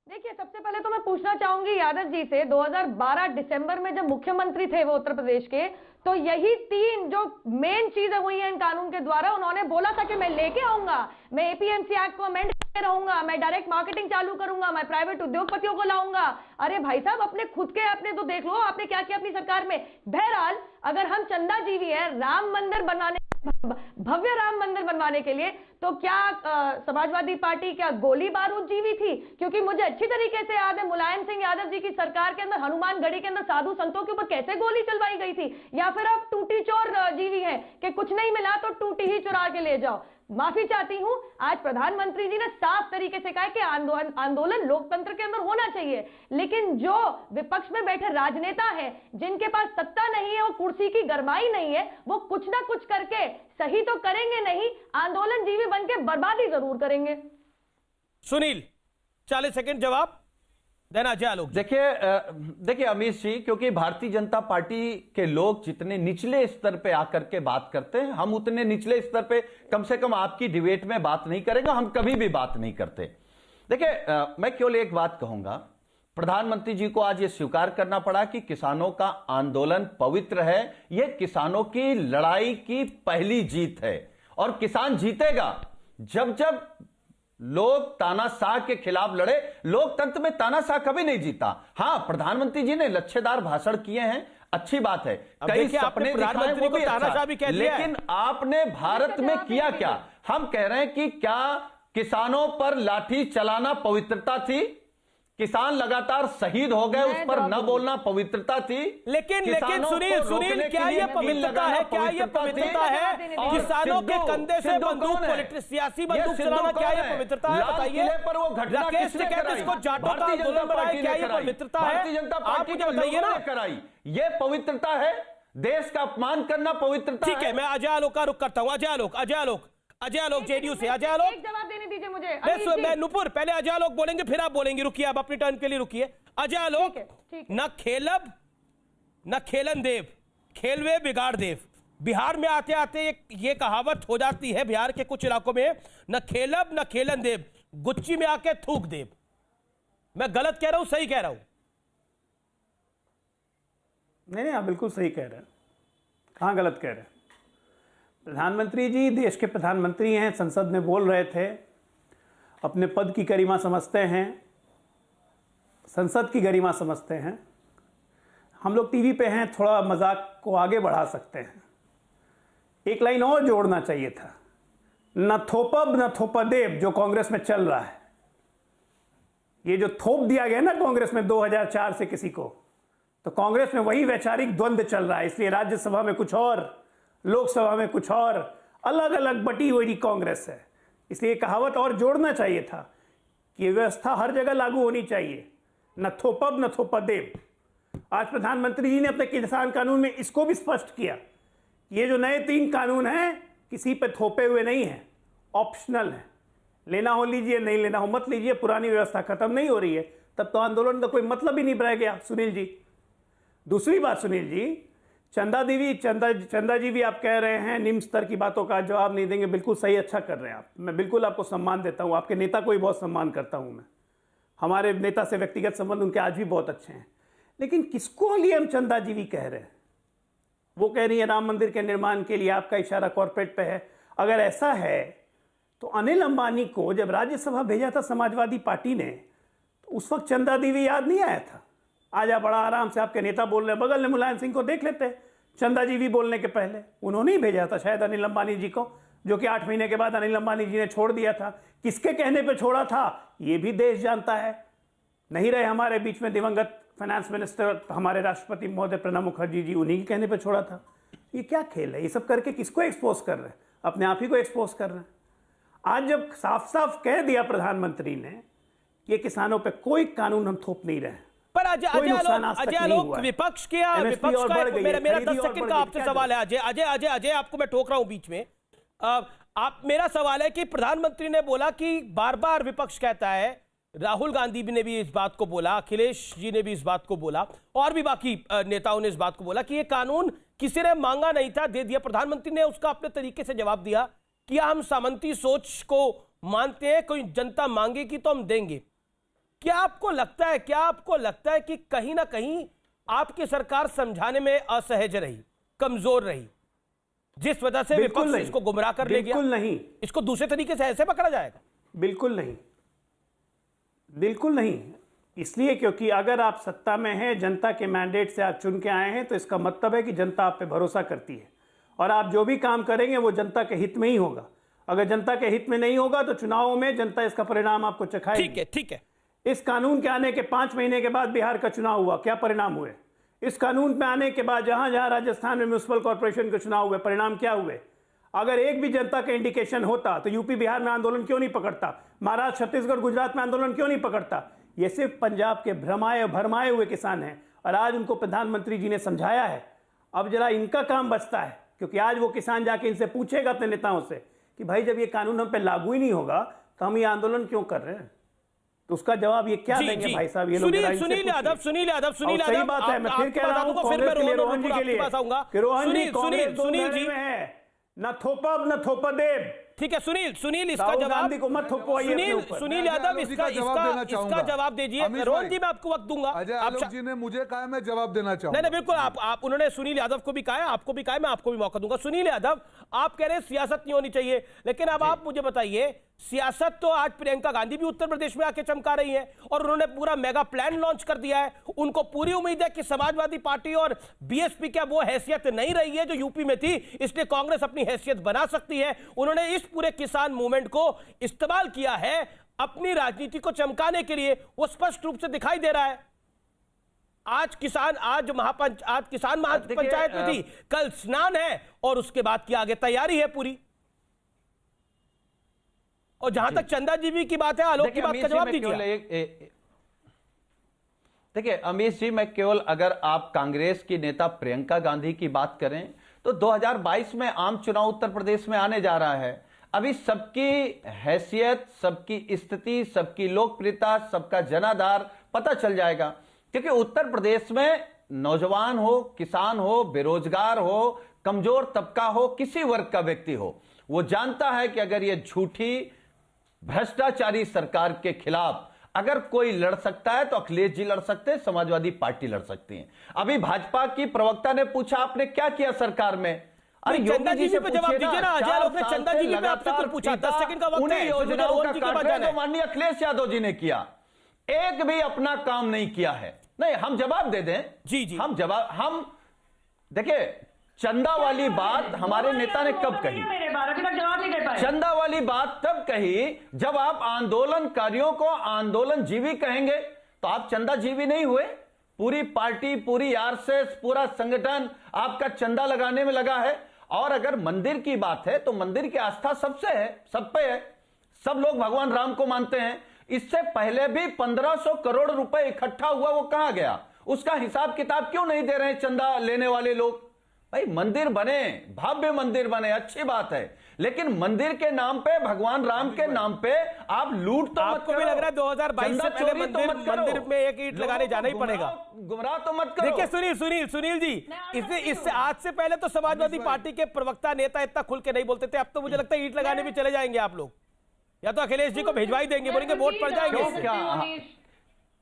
G: देखिए, सबसे पहले तो मैं पूछना चाहूंगी यादव जी से, 2012 दिसंबर में जब मुख्यमंत्री थे वो उत्तर प्रदेश के, तो यही 3 जो मेन चीजें हुई हैं इन कानून के द्वारा, उन्होंने बोला था कि मैं लेके आऊंगा, मैं एपीएमसी एक्ट को अमेंड करके रहूंगा, मैं डायरेक्ट मार्केटिंग चालू करूंगा, मैं प्राइवेट उद्योगपतियों को लाऊंगा। अरे भाई साहब, अपने खुद के अपने तो देख लो, आपने क्या किया अपनी सरकार में। बहरहाल, अगर हम चंदा जीवी है राम मंदिर बनाने, भव्य राम मंदिर बनवाने के लिए, तो क्या समाजवादी पार्टी क्या गोली बारूद जीवी थी? क्योंकि मुझे अच्छी तरीके से याद है मुलायम सिंह यादव जी की सरकार के अंदर हनुमानगढ़ी के अंदर साधु संतों के ऊपर कैसे गोली चलवाई गई थी। या फिर आप टूटी चोर जीवी हैं कि कुछ नहीं मिला तो टूटी ही चुरा के ले जाओ। माफी चाहती हूं, आज प्रधानमंत्री जी ने साफ तरीके से कहा कि आंदोलन लोकतंत्र के अंदर होना चाहिए, लेकिन जो विपक्ष में बैठे राजनेता हैं, जिनके पास सत्ता नहीं है, वो कुर्सी की गरमाई नहीं है, वो कुछ ना कुछ करके सही तो करेंगे नहीं, आंदोलन जीवी बन के बर्बादी जरूर करेंगे।
A: सुनील, 40 सेकंड जवाब देना अजय आलोक।
H: देखिए अमित जी, क्योंकि भारतीय जनता पार्टी के लोग जितने निचले स्तर पे आकर के बात करते हैं, हम उतने निचले स्तर पे कम से कम आपकी डिबेट में बात नहीं करेंगे, हम कभी भी बात नहीं करते। देखिए, मैं केवल एक बात कहूंगा, प्रधानमंत्री जी को आज ये स्वीकार करना पड़ा कि किसानों का आंदोलन पवित्र है, यह किसानों की लड़ाई की पहली जीत है, और किसान जीतेगा जब जब लोग तानाशाह के खिलाफ लड़े। लोकतंत्र में तानाशाह कभी नहीं जीता। हां, प्रधानमंत्री जी ने लच्छेदार भाषण किए हैं, अच्छी बात है, कई सपने दिखाए, वो भी अच्छा, लेकिन आपने भारत में किया क्या? हम कह रहे हैं कि क्या किसानों पर लाठी चलाना पवित्रता थी? किसान लगातार शहीद हो गए, उस पर न बोलना पवित्रता थी?
A: लेकिन सुनील, क्या ये पवित्रता है? क्या ये पवित्रता है? किसानों के कंधे से बंदूक, सियासी बंदूक चलाना, क्या ये पवित्रता है? बताइए।
H: पर वो घटना
A: राकेश टिकैत इसको जाटों का आंदोलन बनाया, क्या ये पवित्रता है?
H: भारतीय जनता पार्टी के बताइए ना, कराई, ये पवित्रता है? देश का अपमान करना पवित्रता?
A: ठीक है, मैं अजय आलोक का रुख करता हूं। अजय आलोक जेडीयू से। अजय आलोक,
G: एक जवाब देने दीजिए मुझे।
A: मैं नुपुर, पहले अजय आलोक बोलेंगे, फिर आप बोलेंगे। रुकिए, आप अपनी टर्न के लिए रुकिए। अजय आलोक, न खेलब न खेलन देव, खेलवे बिगाड़ देव। बिहार में आते आते ये कहावत हो जाती है बिहार के कुछ इलाकों में, न खेलब न खेलन देव, गुच्ची में आके थूक देव। मैं गलत कह रहा हूं, सही कह रहा हूं?
I: नहीं, आप बिल्कुल सही कह रहे हैं। कहां गलत कह रहे हैं? प्रधानमंत्री जी देश के प्रधानमंत्री हैं, संसद में बोल रहे थे, अपने पद की गरिमा समझते हैं, संसद की गरिमा समझते हैं। हम लोग टीवी पे हैं, थोड़ा मजाक को आगे बढ़ा सकते हैं। एक लाइन और जोड़ना चाहिए था, न थोपब न थोपदेव, जो कांग्रेस में चल रहा है। ये जो थोप दिया गया ना कांग्रेस में 2004 से किसी को, तो कांग्रेस में वही वैचारिक द्वंद्व चल रहा है। इसलिए राज्यसभा में कुछ और, लोकसभा में कुछ और, अलग अलग बटी हुई कांग्रेस है। इसलिए कहावत और जोड़ना चाहिए था कि व्यवस्था हर जगह लागू होनी चाहिए, न थोपब न थोपदेव। आज प्रधानमंत्री जी ने अपने किसान कानून में इसको भी स्पष्ट किया, ये जो नए 3 कानून हैं किसी पे थोपे हुए नहीं हैं, ऑप्शनल है। लेना हो लीजिए, नहीं लेना हो मत लीजिए, पुरानी व्यवस्था खत्म नहीं हो रही है, तब तो आंदोलन का कोई मतलब ही नहीं रह गया। सुनील जी, दूसरी बात, सुनील जी, चंदा जी भी आप कह रहे हैं निम्न स्तर की बातों का जवाब नहीं देंगे। बिल्कुल सही, अच्छा कर रहे हैं आप। मैं बिल्कुल आपको सम्मान देता हूं, आपके नेता को भी बहुत सम्मान करता हूं मैं। हमारे नेता से व्यक्तिगत संबंध उनके आज भी बहुत अच्छे हैं। लेकिन किसको लिए हम चंदा जी भी कह रहे हैं? वो कह रही है राम मंदिर के निर्माण के लिए, आपका इशारा कॉर्पोरेट पे है। अगर ऐसा है तो अनिल अंबानी को जब राज्यसभा भेजा था समाजवादी पार्टी ने, तो उस वक्त चंदा देवी याद नहीं आया था? आज आप बड़ा आराम से, आपके नेता बोल रहे हैं, बगल में मुलायम सिंह को देख लेते, चंदा जी भी बोलने के पहले उन्होंने ही भेजा था शायद अनिल अंबानी जी को, जो कि 8 महीने के बाद अनिल अंबानी जी ने छोड़ दिया था। किसके कहने पे छोड़ा था ये भी देश जानता है। नहीं रहे हमारे बीच में दिवंगत फाइनेंस मिनिस्टर, हमारे राष्ट्रपति महोदय प्रणब मुखर्जी जी, उन्हीं के कहने पे छोड़ा था। ये क्या खेल है? ये सब करके किसको एक्सपोज कर रहे हैं? अपने आप ही को एक्सपोज कर रहे हैं। आज जब साफ साफ कह दिया प्रधानमंत्री ने कि किसानों पे कोई कानून हम थोप नहीं रहे हैं,
A: पर अजय आलोक विपक्ष का मेरा 10 सेकंड का आपसे सवाल है। अजय आपको मैं टोक रहा हूं बीच में। आप मेरा सवाल है कि प्रधानमंत्री ने बोला कि बार बार विपक्ष कहता है, राहुल गांधी ने भी इस बात को बोला, अखिलेश जी ने भी इस बात को बोला, और भी बाकी नेताओं ने इस बात को बोला कि ये कानून किसी ने मांगा नहीं था, दे दिया। प्रधानमंत्री ने उसका अपने तरीके से जवाब दिया कि हम सामंती सोच को मानते हैं, कोई जनता मांगेगी तो हम देंगे। क्या आपको लगता है कि कहीं ना कहीं आपकी सरकार समझाने में असहज रही, कमजोर रही, जिस वजह से विपक्ष इसको गुमराह कर ले गया?
I: बिल्कुल नहीं।
A: इसको दूसरे तरीके से ऐसे पकड़ा जाएगा?
I: बिल्कुल नहीं, बिल्कुल नहीं। इसलिए क्योंकि अगर आप सत्ता में हैं, जनता के मैंडेट से आप चुन के आए हैं, तो इसका मतलब है कि जनता आप पे भरोसा करती है और आप जो भी काम करेंगे वो जनता के हित में ही होगा। अगर जनता के हित में नहीं होगा तो चुनावों में जनता इसका परिणाम आपको चखाएगी।
A: ठीक है।
I: इस कानून के आने के 5 महीने के बाद बिहार का चुनाव हुआ, क्या परिणाम हुए? इस कानून में आने के बाद जहां जहां राजस्थान में म्युनिसिपल कॉर्पोरेशन के चुनाव हुए, परिणाम क्या हुए? अगर एक भी जनता का इंडिकेशन होता तो यूपी बिहार में आंदोलन क्यों नहीं पकड़ता? महाराष्ट्र, छत्तीसगढ़, गुजरात में आंदोलन क्यों नहीं पकड़ता? ये सिर्फ पंजाब के भरमाए हुए किसान हैं और आज उनको प्रधानमंत्री जी ने समझाया है। अब जरा इनका काम बचता है, क्योंकि आज वो किसान जाके इनसे पूछेगा अपने नेताओं से कि भाई जब ये कानून हम पे लागू ही नहीं होगा तो हम ये आंदोलन क्यों कर रहे हैं? तो उसका जवाब ये क्या देंगे भाई साहब? ये लोग
A: सुनील यादव
I: सही बात है। मैं फिर कह रहा हूं कांग्रेस के लिए, रोहन जी के लिए कि रोहन जी सुनील जी है ना थोपब न थोपदेव।
A: ठीक है सुनील इसका जवाब सुनील यादव इसका जवाब दीजिए। रोहन जी मैं आपको वक्त दूंगा।
F: अजय आलोक जी ने मुझे कहा, मैं जवाब देना चाहूंगा।
A: नहीं बिल्कुल, आप उन्होंने सुनील यादव को भी कहा है, आपको भी कहा है, मैं आपको भी मौका दूंगा। सुनील यादव, आप कह रहे हैं सियासत नहीं होनी चाहिए, लेकिन अब आप मुझे बताइए, सियासत तो आज प्रियंका गांधी भी उत्तर प्रदेश में आके चमका रही है और उन्होंने पूरा मेगा प्लान लॉन्च कर दिया है। उनको पूरी उम्मीद है कि समाजवादी पार्टी और बीएसपी क्या वो हैसियत नहीं रही है जो यूपी में थी, इसलिए कांग्रेस अपनी हैसियत बना सकती है। उन्होंने इस पूरे किसान मूवमेंट को इस्तेमाल किया है अपनी राजनीति को चमकाने के लिए, वो स्पष्ट रूप से दिखाई दे रहा है। आज किसान महापंचायत में थी, कल स्नान है और उसके बाद की आगे तैयारी है पूरी। और जहां तक चंदा जीवी की बात है, आलोक की बात का जवाब दीजिए।
H: देखिए अमीश जी, मैं केवल, अगर आप कांग्रेस की नेता प्रियंका गांधी की बात करें तो 2022 में आम चुनाव उत्तर प्रदेश में आने जा रहा है। अभी सबकी हैसियत, सबकी स्थिति, सबकी लोकप्रियता, सबका जनाधार पता चल जाएगा, क्योंकि उत्तर प्रदेश में नौजवान हो, किसान हो, बेरोजगार हो, कमजोर तबका हो, किसी वर्ग का व्यक्ति हो, वो जानता है कि अगर ये झूठी भ्रष्टाचारी सरकार के खिलाफ अगर कोई लड़ सकता है तो अखिलेश जी लड़ सकते हैं, समाजवादी पार्टी लड़ सकती है। अभी भाजपा की प्रवक्ता ने पूछा आपने क्या किया सरकार में?
A: अरे चंदा जी पे जवाब दीजिए ना। अजय आलोक ने चंदा जी पे आपसे कुछ पूछा, 10 सेकंड का वक्त है।
H: योजनाओं का कार्यान्वयन तो माननीय अखिलेश यादव जी ने किया, एक भी अपना काम नहीं किया है। नहीं, हम जवाब दे दें।
A: जी
H: हम देखिए, चंदा वाली बात हमारे नेता ने कब कही? चंदा वाली बात तब कही जब आप आंदोलनकारियों को आंदोलनजीवी कहेंगे, तो आप चंदा जीवी नहीं हुए। पूरी पार्टी, पूरी आरएसएस, पूरा संगठन आपका चंदा लगाने में लगा है। और अगर मंदिर की बात है तो मंदिर की आस्था सबसे है, सब पे है, सब लोग भगवान राम को मानते हैं। इससे पहले भी 1500 करोड़ रुपए इकट्ठा हुआ, वो कहां गया? उसका हिसाब किताब क्यों नहीं दे रहे हैं चंदा लेने वाले लोग? भाई मंदिर बने, भव्य मंदिर बने, अच्छी बात है, लेकिन मंदिर के नाम पे, भगवान राम के नाम पे आप लूट तो मत करो।
A: भी लग रहा है 2022 से पहले मंदिर में एक ईंट लगाने जाना ही पड़ेगा।
H: गुमराह तो मत करो।
A: देखिए सुनील जी, इससे आज से पहले तो समाजवादी पार्टी के प्रवक्ता नेता इतना खुल के नहीं बोलते थे, अब तो मुझे लगता है ईंट लगाने भी चले जाएंगे आप लोग, या तो अखिलेश जी को भिजवाई देंगे, बोलेंगे वोट पड़ जाएंगे।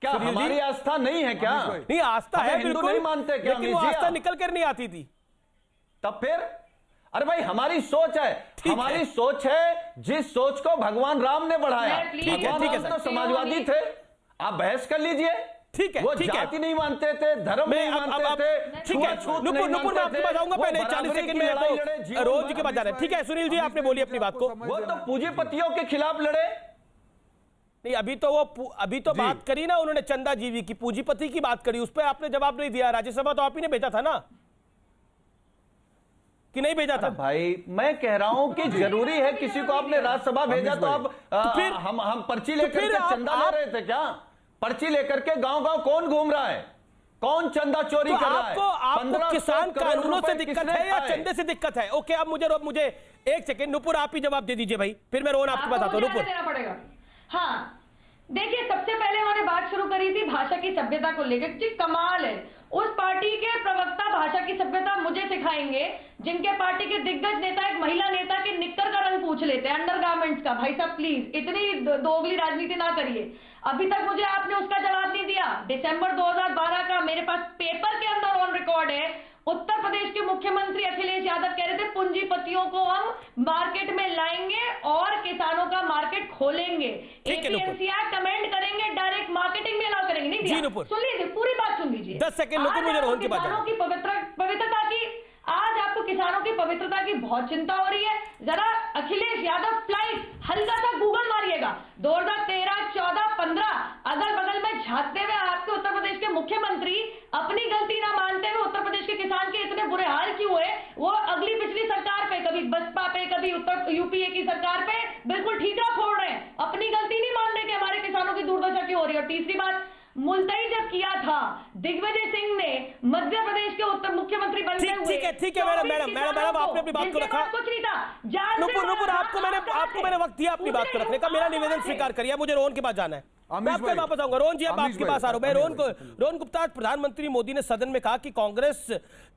H: क्या हमारी आस्था नहीं है? क्या
A: नहीं, आस्था है,
H: हिंदू नहीं मानते क्या?
A: लेकिन वो आस्था निकल कर नहीं आती थी
H: तब फिर। अरे भाई हमारी सोच है, हमारी सोच है, जिस सोच को भगवान राम ने बढ़ाया। भगवान राम तो समाजवादी थे, आप बहस कर लीजिए।
A: ठीक है,
H: वो जाति नहीं मानते थे, धर्म नहीं मानते थे।
A: ठीक है, नुपुर मैं आपके पास आऊंगा, पहले 40 सेकंड में तो रोज के बाद जा रहे हैं। ठीक है सुनील जी, आपने बोली अपनी बात को।
H: वो तो पूंजीपतियों के खिलाफ लड़े।
A: नहीं, अभी तो बात करी ना उन्होंने चंदा जीवी की, पूंजीपति की बात करी, उस पर आपने जवाब नहीं दिया। राज्यसभा तो आप ही ने भेजा था ना। कि नहीं भेजा था?
H: भाई मैं कह रहा हूं कि जरूरी है, किसी को आपने राज्यसभा भेजा तो आप
A: फिर
H: हम पर्ची लेकर के चंदा ले रहे थे क्या? पर्ची लेकर के गांव-गांव कौन घूम रहा है? कौन चंदा चोरी कर रहा है?
A: आपको किसान कानूनों से दिक्कत है या चंदे से दिक्कत है? ओके, अब मुझे एक सेकंड नुपुर आप ही जवाब दे दीजिए भाई, फिर मैं रोहन आपको बताता हूँ। नुपुर
G: देना पड़ेगा। हाँ देखिए, सबसे पहले उन्होंने बात शुरू करी थी भाषा की सभ्यता को लेकर। जी कमाल है, उस पार्टी के प्रवक्ता भाषा की सभ्यता मुझे सिखाएंगे जिनके पार्टी के दिग्गज नेता एक महिला नेता के निक्कर का रंग पूछ लेते हैं, अंडरगारमेंट्स का। भाई साहब प्लीज इतनी दोगली राजनीति ना करिए। अभी तक मुझे आपने उसका जवाब नहीं दिया। दिसंबर 2012 का मेरे पास पेपर के अंदर ऑन रिकॉर्ड है, उत्तर प्रदेश के मुख्यमंत्री अखिलेश यादव कह रहे थे पूंजीपतियों को हम मार्केट में लाएंगे और किसानों का मार्केट खोलेंगे, एपीएमसी एक्ट अमेंड करेंगे, डायरेक्ट मार्केटिंग में अलाउ करेंगे। नहीं दिया। सुन लीजिए, पूरी बात सुन लीजिए।
A: 10 सेकंड नुपुर, मुझे रोहन की बात
G: किसानों की पवित्रता की, आज आपको किसानों की पवित्रता की बहुत चिंता हो रही है। जरा अखिलेश यादव फ्लाइट हल्का सा गूगल मारिएगा, 2013, 14, 15 अगल बगल में झांकते हुए आपके उत्तर प्रदेश के मुख्यमंत्री अपनी गलती ना मानते हुए उत्तर प्रदेश के किसान के इतने बुरे हाल क्यों हुए, वो अगली पिछली सरकार पे, कभी बसपा पे, कभी उत्तर यूपीए की सरकार पे बिल्कुल ठीकरा फोड़ रहे हैं। अपनी गलती नहीं मान रहे कि हमारे किसानों की दुर्दशा क्यों हो रही है। और तीसरी बात, मुलतई जब किया था दिग्विजय सिंह ने मध्य प्रदेश के उत्तर मुख्यमंत्री बनते हुए,
A: ठीक है मैडम आपने अपनी बात को रखा।
G: कुछ नहीं था।
A: नुपुर आपको मैंने वक्त दिया अपनी बात को रखने का, मेरा निवेदन स्वीकार करिए। मुझे रोहन के पास जाना है, मैं आपके वापस आऊंगा। रोहन जी अब आपके पास आ रहा हूं मैं। रोहन गुप्ता, प्रधानमंत्री मोदी ने सदन में कहा कि कांग्रेस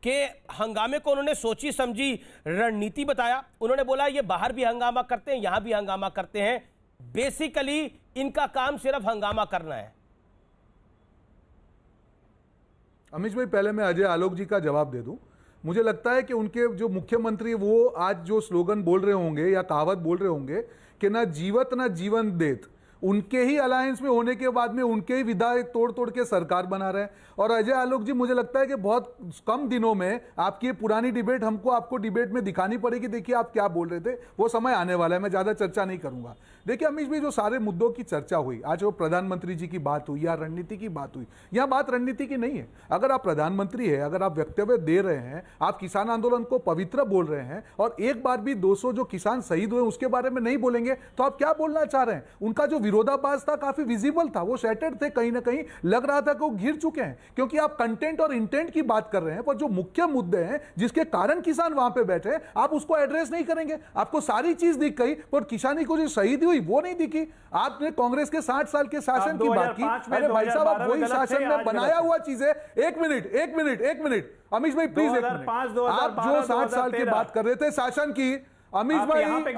A: के हंगामे को उन्होंने सोची समझी रणनीति बताया। उन्होंने बोला ये बाहर भी हंगामा करते हैं, यहां भी हंगामा करते हैं, बेसिकली इनका काम सिर्फ हंगामा करना है।
F: अमीश भाई, पहले मैं अजय आलोक जी का जवाब दे दूं। मुझे लगता है कि उनके जो मुख्यमंत्री वो आज जो स्लोगन बोल रहे होंगे या कहावत बोल रहे होंगे कि ना जीवत ना जीवन देत, उनके ही अलायंस में होने के बाद में उनके ही विधायक तोड़ तोड़ के सरकार बना रहे हैं। और अजय आलोक जी, मुझे लगता है कि बहुत कम दिनों में आपकी ये पुरानी डिबेट आपको डिबेट में दिखानी पड़ेगी। देखिए आप क्या बोल रहे थे, वो समय आने वाला है, मैं ज्यादा चर्चा नहीं करूंगा। देखिए अमीश भाई, जो सारे मुद्दों की चर्चा हुई आज, वो प्रधानमंत्री जी की बात हुई या रणनीति की बात हुई, यह बात रणनीति की नहीं है। अगर आप प्रधानमंत्री है, अगर आप वक्तव्य दे रहे हैं, आप किसान आंदोलन को पवित्र बोल रहे हैं और एक बार भी 200 जो किसान शहीद हुए उसके बारे में नहीं बोलेंगे, तो आप क्या बोलना चाह रहे हैं? उनका जो विरोधाभास था काफी विजिबल था, वो शैटर्ड थे, कहीं ना कहीं लग रहा था कि वो घिर चुके हैं, क्योंकि आप कंटेंट और इंटेंट की बात कर रहे हैं, पर जो मुख्य मुद्दे हैं जिसके कारण किसान वहां पे बैठे आप उसको एड्रेस नहीं करेंगे। आपको सारी चीज दिख गई पर किसानी को जो शहीद हुई वो नहीं दिखी। आपने कांग्रेस के 60 साल के शासन की बात की। अरे भाई साहब, आप वही शासन में बनाया हुआ चीजें। एक मिनट अमीश भाई प्लीज, एक मिनट। आप जो 60 साल की बात कर रहे थे शासन की, अमीश भाई एक मिनट,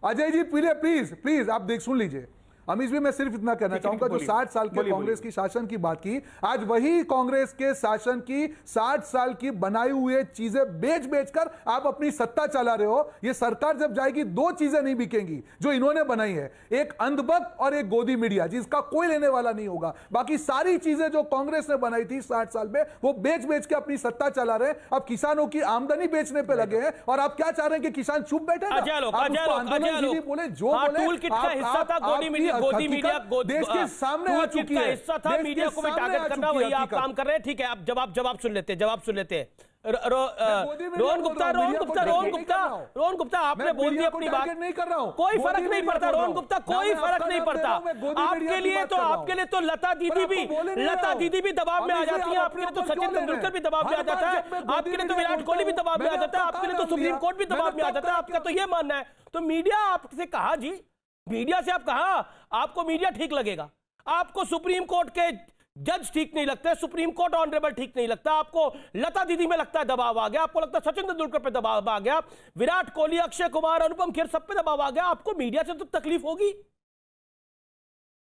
F: अजय जी प्लीज आप देख सुन लीजिए। अमीश भी मैं सिर्फ इतना कहना चाहूंगा, जो 60 साल के कांग्रेस की शासन की बात की, आज वही कांग्रेस के शासन की 60 साल की बनाई हुई चीजें बेच कर आप अपनी सत्ता चला रहे हो। ये सरकार जब जाएगी, दो चीजें नहीं बिकेंगी जो इन्होंने बनाई है, एक अंधभक्त और एक गोदी मीडिया, जिसका कोई लेने वाला नहीं होगा। बाकी सारी चीजें जो कांग्रेस ने बनाई थी 60 साल में, वो बेच के अपनी सत्ता चला रहे हैं। अब किसानों की आमदनी बेचने पे लगे हैं और आप क्या चाह रहे हैं कि किसान चुप बैठे बोले जो बोले,
A: गोदी मीडिया
F: देश के सामने आ चुकी है,
A: हिस्सा था, मीडिया को भी टारगेट करना, वही आप काम कर रहे हैं। ठीक है, आप जवाब सुन लेते हैं। रोहन गुप्ता आपने बोल दी अपनी बात,
F: नहीं कर रहा हूं,
A: कोई फर्क नहीं पड़ता। रोहन गुप्ता, कोई फर्क नहीं पड़ता आपके लिए तो लता दीदी भी दबाव में आ जाती है, आपके लिए तो सचिन तेंदुलकर भी दबाव में आ जाता है, आपके लिए तो विराट कोहली भी दबाव में आ जाता है, आपके लिए तो सुप्रीम कोर्ट भी दबाव में आ जाता है। आपका तो यह मानना है। तो मीडिया आपसे कहा जी, मीडिया से आप कहा आपको मीडिया ठीक लगेगा, आपको सुप्रीम कोर्ट के जज ठीक नहीं लगते, सुप्रीम कोर्ट ऑनरेबल ठीक नहीं लगता, आपको लता दीदी में लगता है दबाव आ गया, आपको लगता है सचिन तेंदुलकर पे दबाव आ गया, विराट कोहली, अक्षय कुमार, अनुपम खेर सब पे दबाव आ गया। आपको मीडिया से तो तकलीफ होगी।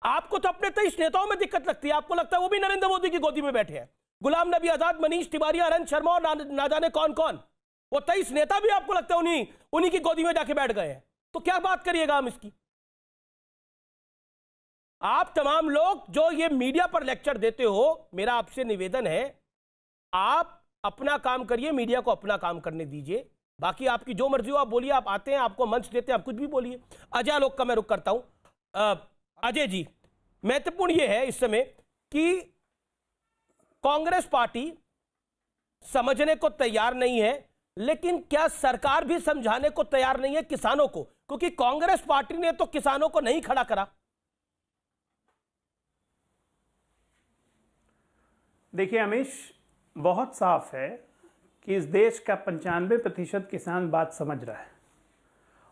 A: आपको तो अपने 23 नेताओं में दिक्कत लगती है, आपको लगता है वो भी नरेंद्र मोदी की गोदी में बैठे हैं, गुलाम नबी आजाद, मनीष तिवारी, आनंद शर्मा और ना जाने कौन कौन, वो 23 नेता भी आपको लगता है उन्हीं की गोदी में जाके बैठ गए हैं। तो क्या बात करिएगा हम इसकी? आप तमाम लोग जो ये मीडिया पर लेक्चर देते हो, मेरा आपसे निवेदन है, आप अपना काम करिए, मीडिया को अपना काम करने दीजिए। बाकी आपकी जो मर्जी हो आप बोलिए, आप आते हैं, आपको मंच देते हैं, आप कुछ भी बोलिए। अजय आलोक का मैं रुख करता हूं। अजय जी, महत्वपूर्ण यह है इस समय कि कांग्रेस पार्टी समझने को तैयार नहीं है, लेकिन क्या सरकार भी समझाने को तैयार नहीं है किसानों को? क्योंकि कांग्रेस पार्टी ने तो किसानों को नहीं खड़ा करा।
I: देखिए अमीश, बहुत साफ है कि इस देश का 95% किसान बात समझ रहा है,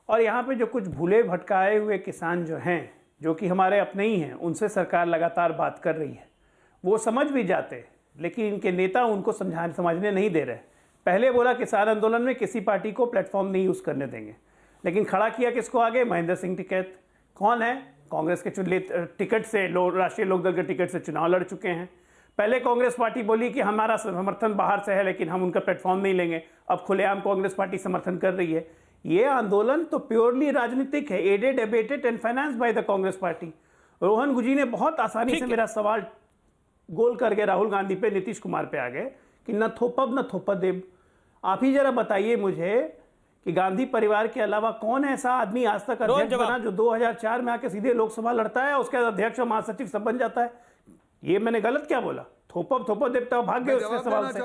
I: और यहाँ पे जो कुछ भूले भटकाए हुए किसान जो हैं, जो कि हमारे अपने ही हैं, उनसे सरकार लगातार बात कर रही है। वो समझ भी जाते, लेकिन इनके नेता उनको समझने नहीं दे रहे। पहले बोला किसान आंदोलन में किसी पार्टी को प्लेटफॉर्म नहीं यूज़ करने देंगे, लेकिन खड़ा किया किसको आगे? महेंद्र सिंह टिकैत। कौन है? कांग्रेस के टिकट से, राष्ट्रीय लोकदल के टिकट से चुनाव लड़ चुके हैं। पहले कांग्रेस पार्टी बोली कि हमारा समर्थन बाहर से है, लेकिन हम उनका प्लेटफॉर्म नहीं लेंगे। अब खुलेआम कांग्रेस पार्टी समर्थन कर रही है। ये आंदोलन तो प्योरली राजनीतिक है, aided, abetted and finance by the Congress party. Rohan गुजी ने बहुत आसानी से मेरा सवाल गोल करके राहुल गांधी पे, नीतीश कुमार पे आ गए कि न थोपब न थोपदेब। आप ही जरा बताइए मुझे कि गांधी परिवार के अलावा कौन ऐसा आदमी आज तक अध्यक्ष बना जो 2004 में आके सीधे लोकसभा लड़ता है, उसके बाद अध्यक्ष और महासचिव सब बन जाता है? ये मैंने गलत क्या बोला? थोपब देवता भाग्य उससे सवाल से।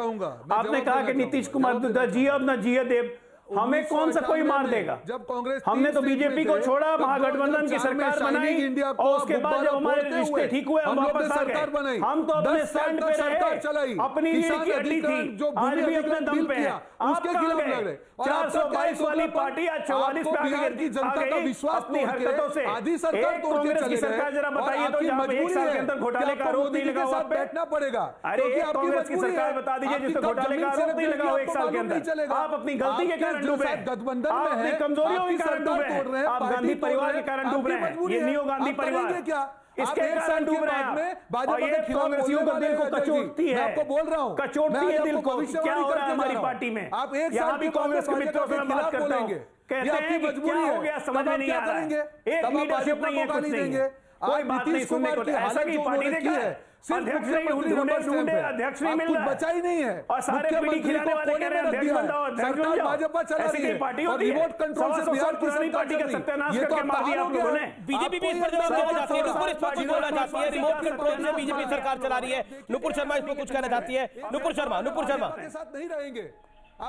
I: आपने कहा कि नीतीश कुमार जी अब न जिया देव, हमें कौन सा कोई मार देगा?
F: जब कांग्रेस
I: हमने तो बीजेपी को छोड़ा, महागठबंधन की सरकार बनाई, और उसके बाद जब हमारे रिश्ते ठीक हुए हम वापस आ गए। हम तो अपने स्टैंड पे रहे, अपनी रीढ़ की हड्डी थी, आज भी अपने दम पे है। उसके खिलाफ लड़ रहे 422 वाली पार्टी आज 44 पे आ गई। जनता का विश्वास अपनी हरकतों से आधी सरकार कांग्रेस की सरकार जरा बताइए तो, जहां पे 1 साल के अंदर घोटाले का आरोप नहीं लगा हुआ, बैठना पड़ेगा। अरे कांग्रेस की सरकार बता दीजिए जिससे घोटाले का आरोप नहीं लगा 1 साल के अंदर। आप अपनी गलती के कारण गठबंधन में है, कमजोरियों के कारण डूब रहे हैं, आप गांधी परिवार के कारण डूब रहे हैं। ये नियो गांधी परिवार क्या इसके कारण डूब रहे हैं। और ये कांग्रेसियों को दिल को कचोटती है, आपको बोल रहा हूं, कचोटती है दिल को। क्या हो रहा है हमारी पार्टी में? आप यहाँ भी कांग्रेस के मित्रों से बात करता हूं, कहते हैं कि क्या हो गया समझ में नहीं आ रहा है, एक लीडरशिप नहीं है, कुछ नहीं है, कोई बात नहीं सुनने को। ऐसा की पार्टी देखा है, अध्यक्ष नहीं ढूंढे, अध्यक्ष नहीं मिल रहा, बचा ही नहीं है, और सारे पीढ़ी खिलाने वाले कह रहे हैं अध्यक्ष बन जाओ, अध्यक्ष बन जाओ। भाजपा चला रही है पार्टी और रिमोट कंट्रोल से बिहार की पुरानी पार्टी का सत्यानाश करके मार दिया आप लोगों ने।
A: बीजेपी भी इस पर जवाब देना चाहती है, नुपुर इस पर कुछ बोलना चाहती है। रिमोट कंट्रोल से बीजेपी सरकार चला रही है, नुपुर शर्मा इस पर कुछ कहना चाहती है। नुपुर शर्मा के साथ नहीं रहेंगे।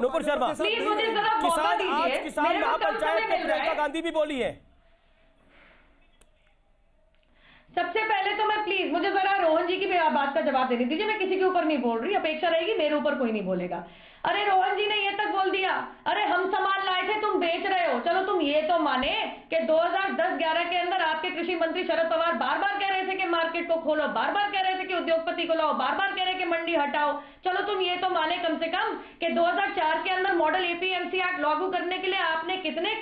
A: नुपुर शर्मा, किसान महापंचायत में प्रियंका गांधी भी बोली है।
G: सबसे पहले तो मैं प्लीज मुझे जरा रोहन जी की बात का जवाब देने दीजिए। मैं किसी के ऊपर नहीं बोल रही, अपेक्षा रहेगी मेरे ऊपर कोई नहीं बोलेगा। अरे रोहन जी ने ये तक बोल दिया, अरे हम सामान लाए थे तुम बेच रहे हो। चलो तुम ये तो माने कि 2010-11 के अंदर आपके कृषि मंत्री शरद पवार बार बार कह रहे थे कि मार्केट को खोलो, बार बार कह रहे थे कि उद्योगपति को लाओ, बार बार कह रहे कि मंडी हटाओ। चलो तुम ये तो माने कम से कम कि 2004 के अंदर मॉडल एपीएमसी एक्ट लागू करने के लिए आपने कितने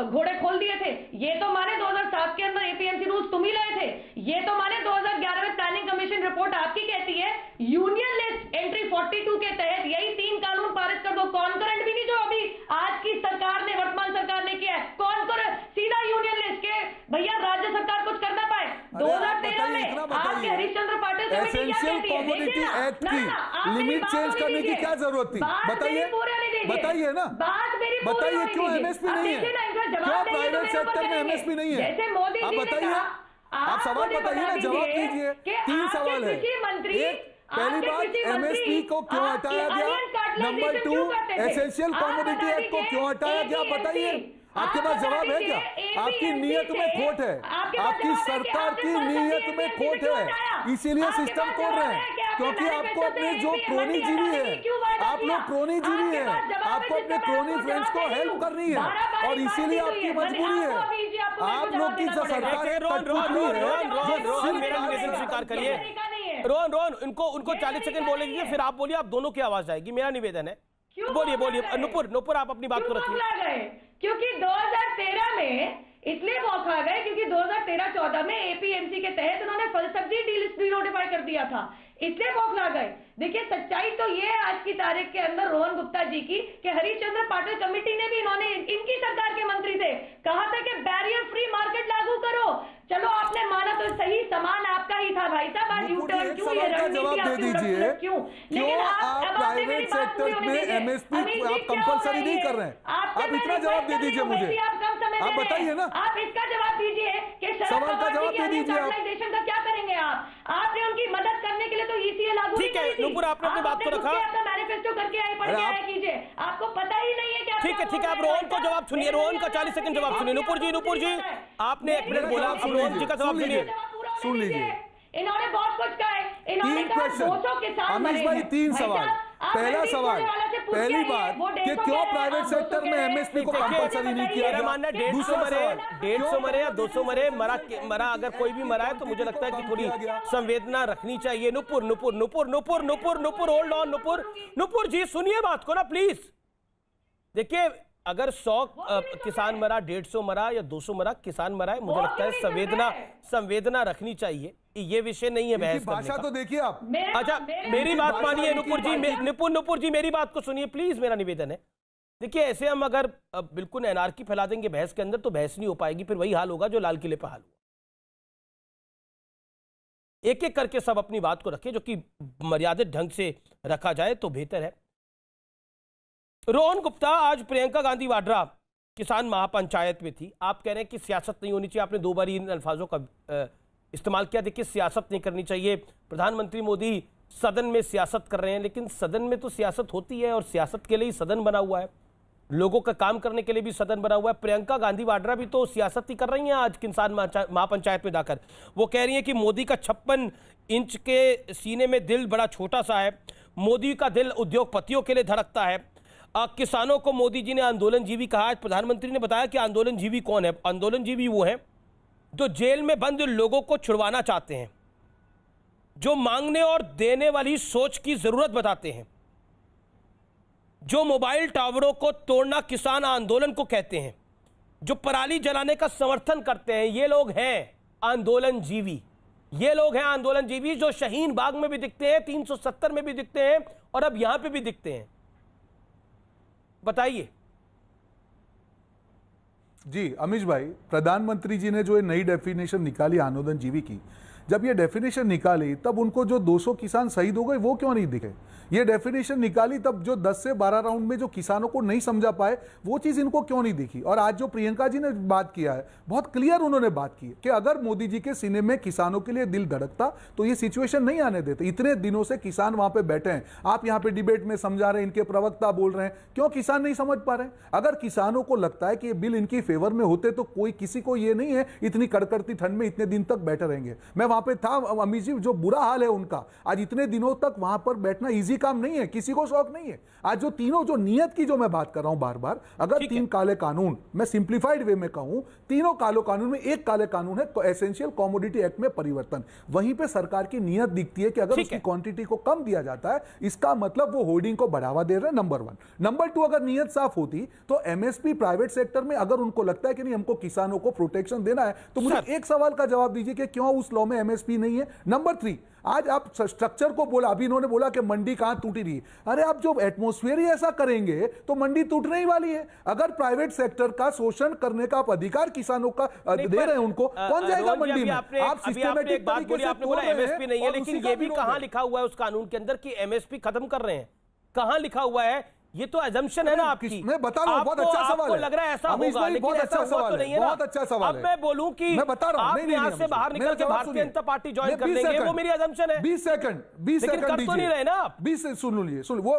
G: घोड़े खोल दिए थे। ये तो माने 2007 के अंदर एपीएमसी रूल्स तुम ही लाए थे। ये तो माने 2011 में प्लानिंग कमीशन रिपोर्ट आपकी कहती है यूनियन लिस्ट एंट्री 42 के तहत यही 3 कानून पारित कर दो। कॉन्करेंट भी नहीं जो अभी आज की सरकार ने, वर्तमान सरकार ने किया है, कॉन्करेंट सीधा यूनियन लिस्ट के भैया राज्य सरकार कुछ कर ना पाए। 2013 में आपके हरिश्चंद्र पाटिल कमेटी क्या कहती है?
F: कमोडिटी एक्ट की लिमिट चेंज करने की क्या जरूरत थी? बताइए ना, बताइए क्यों एमएसपी नहीं है, क्यों प्राइवेट सेक्टर में एमएसपी नहीं है?
G: जैसे मोदी
F: आप बताइए, आप सवाल बताइए ना, जवाब दीजिए। 3 सवाल है। एक, पहली बात एमएसपी को क्यों हटाया गया? नंबर 2, एसेंशियल कमोडिटी एक्ट को क्यों हटाया गया? बताइए, आपके पास जवाब है क्या? आपकी नीयत में खोट है, आपकी सरकार की नीयत में खोट है, इसीलिए सिस्टम तोड़ रहे हैं। क्योंकि आपको अपने जो क्रोनी जीवी है, आप लोग क्रोनी जीवी हैं, आपको अपने क्रोनी फ्रेंड्स को हेल्प करनी है, और इसीलिए आपकी मजबूरी है। आप लोग की जो सरकार
A: स्वीकार करिए। रोहन उनको 40 सेकंड बोले दीजिए, फिर आप बोलिए, आप दोनों की आवाज आएगी, मेरा निवेदन है। बोलिए नुपुर आप अपनी बात को रखिए।
G: क्योंकि 2013 में इसलिए मौका गए क्योंकि 2013-14 में एपीएमसी के तहत उन्होंने फल सब्जी डीलिस्ट भी नोटिफाई कर दिया था, इसलिए बौखला गए। देखिए सच्चाई तो ये है आज की तारीख के अंदर रोहन गुप्ता जी की कि हरिश्चंद्र पाटिल कमेटी ने भी, इन्होंने इनकी सरकार के मंत्री थे, कहा था कि बैरियर फ्री मार्केट लागू करो। चलो आपने माना तो सही, सामान आपका ही था भाई साहब, आज यूटर्न क्यों, ये रणनीति आपकी क्यों?
F: लेकिन आप प्राइवेट सेक्टर में एमएसपी आप कंपलसरी नहीं कर रहे हैं। आप इतना जवाब दे दीजिए मुझे, आप बताइए ना,
G: आप इसका जवाब दीजिए कि
F: सवाल का जवाब दे दीजिए।
G: का क्या करेंगे आप? आपने उनकी मदद करने के लिए तो ईसीएल लागू
A: ठीक है, नुपुर, आपने अपनी बात को रखा।
G: अपना मैनिफेस्टो करके आए, पढ़ के आए कीजिए, आपको पता ही नहीं है कि
A: ठीक है, ठीक है, आप रोहन को जवाब सुनिए, रोहन का 40 सेकंड जवाब सुनिए। नुपुर जी आपने 1 मिनट बोला, अब रोहन जी का जवाब सुनिए।
F: सुन लीजिए।
G: इन्होंने बहुत कुछ कहा है, इन्होंने
F: तीन
G: कहा
F: क्वेश्चन
G: 200 किसान
F: अमीश
G: मरे
F: भाई,
G: हैं।
F: 3
G: भाई
F: सवाल।
G: साहब, आप
F: पहला
G: रणदीप
F: सवाल,
G: सुरजेवाला से पूछ
F: पहली
G: के आइए,
F: बात
G: वो
F: कि
G: 150
F: क्यों
G: कह रहे हैं,
F: प्राइवेट
G: आप
F: सेक्टर
G: 200
F: में
G: कह रहे हैं।
F: एमएसपी को
A: देखिए,
F: कंपलसरी नहीं किया
A: मेरा
F: गया।
A: मानना है 150
F: दूसरा
A: मरे,
F: सवाल,
A: 150 मरे या 200 मरे, मरा अगर कोई भी मरा है तो मुझे लगता है कि थोड़ी संवेदना रखनी चाहिए। नुपुर होल्ड ऑन, नुपुर जी सुनिए बात को ना प्लीज। देखिए, अगर 100 किसान मरा, 150 मरा या 200 मरा, किसान मरा है, मुझे लगता है संवेदना रखनी चाहिए। ये विषय नहीं है बहस करने
F: भाषा
A: का।
F: तो देखिए आप।
A: अच्छा, मेरी बात मानिए नुपुर जी, मेरी बात को सुनिए प्लीज, मेरा निवेदन है। देखिए, ऐसे हम अगर बिल्कुल एनार्की फैला देंगे बहस के अंदर तो बहस नहीं हो पाएगी, फिर वही हाल होगा जो लाल किले पर हाल हुआ। एक एक करके सब अपनी बात को रखें, जो कि मर्यादित ढंग से रखा जाए तो बेहतर है। रोहन गुप्ता, आज प्रियंका गांधी वाड्रा किसान महापंचायत में थी। आप कह रहे हैं कि सियासत नहीं होनी चाहिए, आपने 2 बार इन अल्फाजों का इस्तेमाल किया। देखिए, सियासत नहीं करनी चाहिए, प्रधानमंत्री मोदी सदन में सियासत कर रहे हैं, लेकिन सदन में तो सियासत होती है और सियासत के लिए ही सदन बना हुआ है, लोगों का काम करने के लिए भी सदन बना हुआ है। प्रियंका गांधी वाड्रा भी तो सियासत ही कर रही हैं आज किसान महापंचायत में जाकर। वो कह रही हैं कि मोदी का 56 इंच के सीने में दिल बड़ा छोटा सा है, मोदी का दिल उद्योगपतियों के लिए धड़कता है। किसानों को मोदी जी ने आंदोलनजीवी कहा। आज प्रधानमंत्री ने बताया कि आंदोलनजीवी कौन है। आंदोलनजीवी वो हैं जो जेल में बंद लोगों को छुड़वाना चाहते हैं, जो मांगने और देने वाली सोच की जरूरत बताते हैं, जो मोबाइल टावरों को तोड़ना किसान आंदोलन को कहते हैं, जो पराली जलाने का समर्थन करते हैं। ये लोग हैं आंदोलनजीवी, ये लोग हैं आंदोलनजीवी, जो शाहीन बाग में भी दिखते हैं, 370 में भी दिखते हैं और अब यहां पे भी दिखते हैं। बताइए
F: जी अमीश भाई, प्रधानमंत्री जी ने जो ये नई डेफिनेशन निकाली आंदोलनजीवी की, जब ये डेफिनेशन निकाली तब उनको जो 200 किसान शहीद हो गए वो क्यों नहीं दिखे? ये डेफिनेशन निकाली तब जो 10 से 12 राउंड में जो किसानों को नहीं समझा पाए वो चीज इनको क्यों नहीं दिखी? और आज जो प्रियंका जी ने बात किया है, बहुत क्लियर उन्होंने बात की है कि अगर मोदी जी के सीने में किसानों के लिए दिल धड़कता तो ये सिचुएशन नहीं आने देते। इतने दिनों से किसान वहां पे बैठे हैं, आप यहाँ पे डिबेट में समझा रहे हैं, इनके प्रवक्ता बोल रहे हैं, क्यों किसान नहीं समझ पा रहे? अगर किसानों को लगता है कि ये बिल इनकी फेवर में होते तो कोई किसी को ये नहीं है इतनी कड़कड़ती ठंड में इतने दिन तक बैठे रहेंगे। मैं वहां पे था अमीश जी, जो बुरा हाल है उनका, आज इतने दिनों तक वहां पर बैठना इजी काम नहीं है, किसी को शौक नहीं है। आज जो तीनों जो नियत की जो मैं बात कर रहा हूं बार बार, अगर 3 काले कानून, मैं सिंप्लीफाइड वे में कहूं, तीनों काले कानून में एक काले कानून है एसेंशियल कमोडिटी एक्ट में परिवर्तन। वहीं पे सरकार की नियत दिखती है कि अगर उसकी क्वांटिटी को कम दिया जाता है, इसका मतलब वो होर्डिंग को बढ़ावा दे रहे हैं, नंबर 1। नंबर 2, अगर नियत साफ होती तो एमएसपी प्राइवेट सेक्टर में अगर उनको लगता है कि नहीं हमको किसानों को प्रोटेक्शन देना है, तो मुझे एक सवाल का जवाब दीजिए कि क्यों उस लॉ में एमएसपी नहीं है। नंबर 3, आज आप स्ट्रक्चर को बोला, अभी इन्होंने बोला कि मंडी कहां टूटी रही है। अरे आप जो एटमॉस्फेयर ही ऐसा करेंगे तो मंडी टूटने ही वाली है। अगर प्राइवेट सेक्टर का शोषण करने का अधिकार किसानों का दे रहे हैं उनको, कौन जाएगा मंडी में? आप सिस्टमैटिक तरीके से
A: आपने बोला एमएसपी नहीं है, लेकिन ये भी कहां लिखा हुआ है उस कानून के अंदर कि एमएसपी खत्म कर रहे हैं? कहां लिखा हुआ है? ये तो अजम्पशन है ना आपकी।
F: मैं बता रहा हूं, बहुत अच्छा सवाल है।
A: लग रहा है ऐसा होगा, लेकिन
F: बहुत अच्छा सवाल
A: तो नहीं है ना।
F: बहुत अच्छा सवाल है।
A: अब मैं बोलूं कि
F: मैं बता रहा हूं,
A: आप यहां से बाहर निकल के भारतीय जनता पार्टी ज्वाइन कर लेंगे, वो मेरी अजम्पशन है।
F: 20 सेकंड
A: लेकिन कर तो नहीं रहे ना आप।
F: 20 सुन लीजिए, सुन वो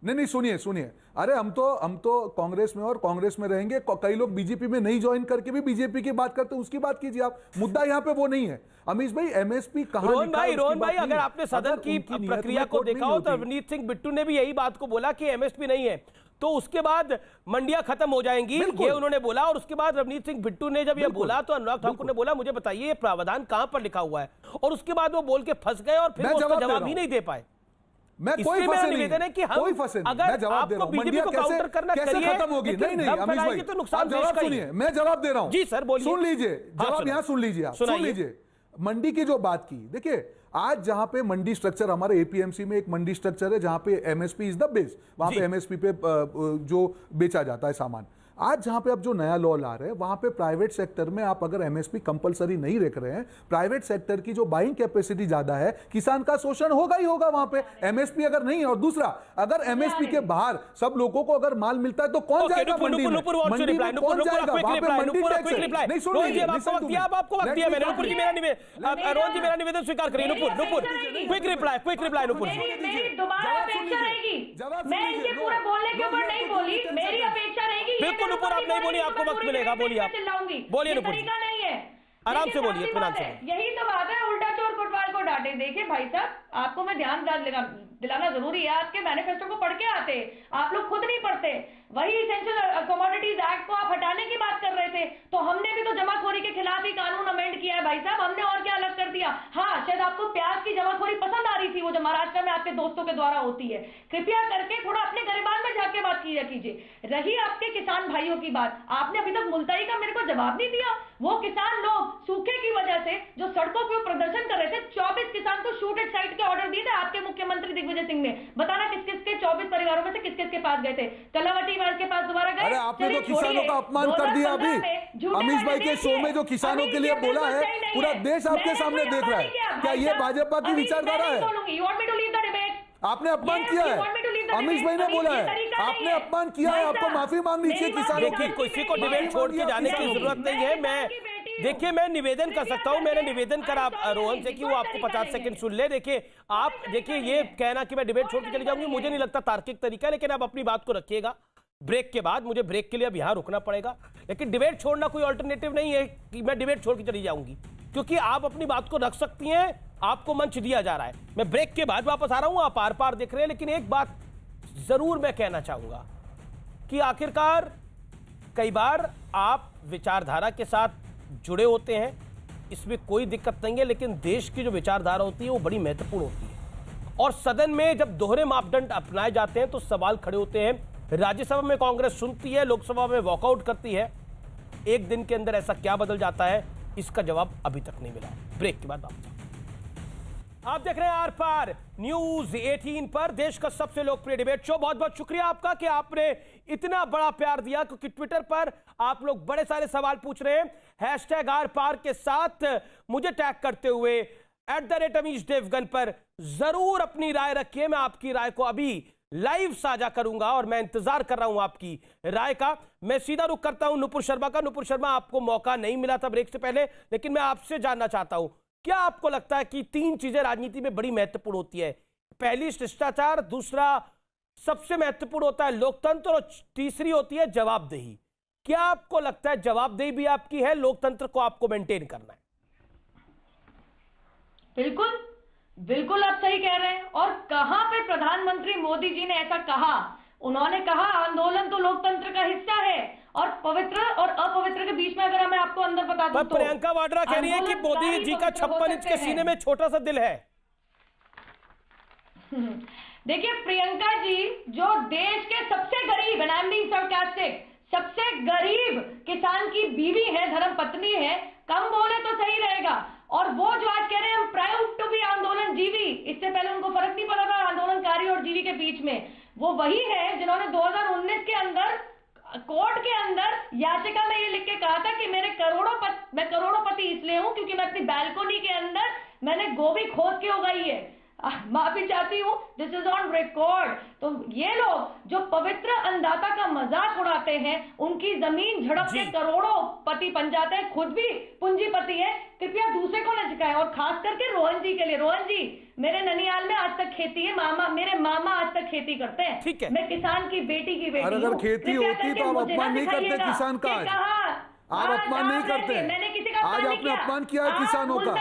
F: नहीं सुनिए। अरे हम तो कांग्रेस में और कांग्रेस में रहेंगे। कई लोग बीजेपी में नहीं ज्वाइन करके भी बीजेपी की बात करते हैं, उसकी बात कीजिए आप। मुद्दा यहाँ पे वो नहीं है अमीश भाई। एमएसपी कहां
A: रोहन भाई, अगर आपने सदन की प्रक्रिया को देखा हो तो रवनीत सिंह बिट्टू ने भी यही बात को बोला कि एमएसपी नहीं है, तो उसके बाद मंडियां खत्म हो जाएंगी, ये उन्होंने बोला। और उसके बाद रवनीत सिंह बिट्टू ने जब ये बोला तो अनुराग ठाकुर ने बोला मुझे बताइए ये प्रावधान कहां पर लिखा हुआ है, और उसके बाद वो बोल के फंस गए और फिर उसका जवाब ही नहीं दे पाए।
F: मैं कोई फंसे
A: निवेदन है कि हम
F: कोई फंसे नहीं,
A: अगर
F: मैं जवाब दे रहा हूं।
A: बीजेपी को काउंटर करना
F: कैसे खत्म होगी? नहीं अमीश भाई,
A: तो नुकसान
F: जवाब सुनिए, मैं जवाब दे रहा हूं।
A: जी सर बोलिए।
F: सुन लीजिए जवाब, यहां सुन लीजिए आप, सुन लीजिए। मंडी की जो बात की, देखिए आज जहां पे मंडी स्ट्रक्चर, हमारे एपीएमसी में एक मंडी स्ट्रक्चर है जहां पे एमएसपी इज द बेस, वहां पे एमएसपी पे जो बेचा जाता है सामान। आज जहां पे अब जो नया लॉ ला रहे हैं वहां पे प्राइवेट सेक्टर में आप अगर एमएसपी कंपलसरी नहीं रख रहे हैं, प्राइवेट सेक्टर की जो बाइंग कैपेसिटी ज्यादा है, किसान का शोषण होगा ही होगा वहां पे, एमएसपी अगर नहीं है। और दूसरा, अगर एमएसपी के बाहर सब लोगों को अगर माल मिलता है तो कौन जाएगा मंडी में? मंडी में कौन जाएगा? वहां पे मंडी टैक्स है। नहीं सुन लीजिए,
A: आपको वक्त दिया मैंने। नुपुर जी मेरा रोहन जी मेरा निवेदन स्वीकार करिए। नुपुर क्विक रिप्लाई नुपुर जी।
G: मेरी दोबारा अपेक्षा रहेगी, मैं इनके पूरे बोलने के ऊपर नहीं बोली, मेरी अपेक्षा रहेगी।
A: बिल्कुल नुपुर, आप नहीं बोलिए, आपको वक्त मिलेगा, बोलिए आप, बोलिए नुपुर जी,
G: नहीं है,
A: आराम से बोलिए, इत्मीनान से।
G: यही तो बात है, उल्टा चोर कोतवाल को डांटे। देखिए भाई साहब, आपको मैं ध्यान दिलाना जरूरी है, आपके मैनिफेस्टो को पढ़ के आते, आप लोग खुद नहीं पढ़ते। वही इसेंशियल कमोडिटीज एक्ट को आप हटाने की बात कर रहे थे, तो हमने भी तो जमाखोरी के खिलाफ ही कानून अमेंड किया है भाई साहब, हमने और क्या अलग कर दिया। हाँ, शायद आपको प्याज की जमाखोरी पसंद आ रही थी, वो जो महाराष्ट्र में आपके दोस्तों के द्वारा होती है। कृपया करके थोड़ा अपने गरिबान में जाके बात कीजिए। रही आपके किसान भाइयों की बात, आपने अभी तक मुलताई का मेरे को जवाब नहीं दिया। वो किसान लोग सूखे की वजह से जो सड़कों पर प्रदर्शन कर रहे थे, 24 किसान को शूट एट साइट के ऑर्डर दिए थे आपके मुख्यमंत्री दिग्विजय सिंह ने। बताना किस किस के 24 परिवारों में से किस किस के पास गए थे? कलावती के पास दोबारा गए?
F: अरे आपने तो किसानों का अपमान कर दिया। अभी अमीश भाई के शो में जो किसानों के लिए बोला है, पूरा देश आपके सामने देख रहा है। क्या ये भाजपा की विचारधारा है? आपने अपमान किया है, अमीश भाई ने बोला है, आपने अपमान किया है, आपको माफी मांगनी चाहिए किसानों की।
A: किसी को डिबेट छोड़ के जाने की जरूरत नहीं है। मैं निवेदन कर सकता हूं, मैंने निवेदन करा रोहन से कि वो आपको 50 सेकंड सुन ले। देखिए ये कहना कि मैं डिबेट छोड़ के चली जाऊंगी, मुझे नहीं लगता तार्किक तरीका है, लेकिन आप अपनी बात को रखिएगा। ब्रेक के बाद मुझे ब्रेक के लिए अब यहां रुकना पड़ेगा, लेकिन डिबेट छोड़ना कोई अल्टरनेटिव नहीं है कि मैं डिबेट छोड़ के चली जाऊंगी, क्योंकि आप अपनी बात को रख सकती हैं, आपको मंच दिया जा रहा है। मैं ब्रेक के बाद वापस आ रहा हूं, आप आर पार देख रहे हैं, लेकिन एक बात जरूर मैं कहना चाहूंगा कि आखिरकार कई बार आप विचारधारा के साथ जुड़े होते हैं, इसमें कोई दिक्कत नहीं है, लेकिन देश की जो विचारधारा होती है वो बड़ी महत्वपूर्ण होती है। और सदन में जब दोहरे मापदंड अपनाए जाते हैं तो सवाल खड़े होते हैं। राज्यसभा में कांग्रेस सुनती है, लोकसभा में वॉकआउट करती है। एक दिन के अंदर ऐसा क्या बदल जाता है, इसका जवाब अभी तक नहीं मिला है। ब्रेक के बाद वापस आप देख रहे हैं आर पार न्यूज 18 पर, देश का सबसे लोकप्रिय डिबेट शो। बहुत बहुत शुक्रिया आपका कि आपने इतना बड़ा प्यार दिया, क्योंकि ट्विटर पर आप लोग बड़े सारे सवाल पूछ रहे हैं। हैशटैग आर पार के साथ मुझे टैग करते हुए @अमीश देवगन पर जरूर अपनी राय रखिए। मैं आपकी राय को अभी लाइव साझा करूंगा और मैं इंतजार कर रहा हूं आपकी राय का। मैं सीधा रुख करता हूं नुपुर शर्मा का। नुपुर शर्मा, आपको मौका नहीं मिला था ब्रेक से पहले, लेकिन मैं आपसे जानना चाहता हूं, क्या आपको लगता है कि 3 चीजें राजनीति में बड़ी महत्वपूर्ण होती है? पहली शिष्टाचार, दूसरा सबसे महत्वपूर्ण होता है लोकतंत्र, और तीसरी होती है जवाबदेही। क्या आपको लगता है जवाबदेही भी आपकी है, लोकतंत्र को आपको मेंटेन करना है?
G: बिल्कुल बिल्कुल आप सही कह रहे हैं। और कहां पे प्रधानमंत्री मोदी जी ने ऐसा कहा? उन्होंने कहा आंदोलन तो लोकतंत्र का हिस्सा है, और पवित्र और अपवित्र के बीच में अगर मैं आपको अंदर बता दूं तो
A: प्रियंका वाड्रा कह रही है कि मोदी जी का 56 इंच के सीने में छोटा सा दिल है।
G: देखिए प्रियंका जी, जो देश के सबसे गरीब, and I am being sarcastic, सबसे गरीब किसान की बीवी है, धर्म पत्नी है, कम बोले तो सही रहेगा। और वो जो आज कह रहे हैं हम प्राउड टू बी आंदोलन जीवी, इससे पहले उनको फर्क नहीं पड़ा था आंदोलनकारी और जीवी के बीच में। वो वही है जिन्होंने 2019 के अंदर कोर्ट के अंदर याचिका में ये लिख के कहा था कि मैं करोड़ोंपति इसलिए हूं क्योंकि मैं अपनी बैल्कोनी के अंदर मैंने गोभी खोद के उगाई है। माफी चाहती हूं, दिस इज ऑन रिकॉर्ड। तो ये लोग जो पवित्र अन्नदाता का मजाक उड़ाते हैं, उनकी जमीन झड़प के करोड़ों पति बन जाते हैं, खुद भी पूंजीपति है। कृपया दूसरे को न सिखाएं, और खास करके रोहन जी के लिए। रोहन जी, मेरे ननियाल में आज तक खेती है, मेरे मामा आज तक खेती करते हैं।
A: ठीक है,
G: मैं किसान की बेटी की बेटी।
F: अगर खेती होती तो आप अपमान नहीं करते किसान का। आप अपमान नहीं करते। आज आपने अपमान किया है किसानों का,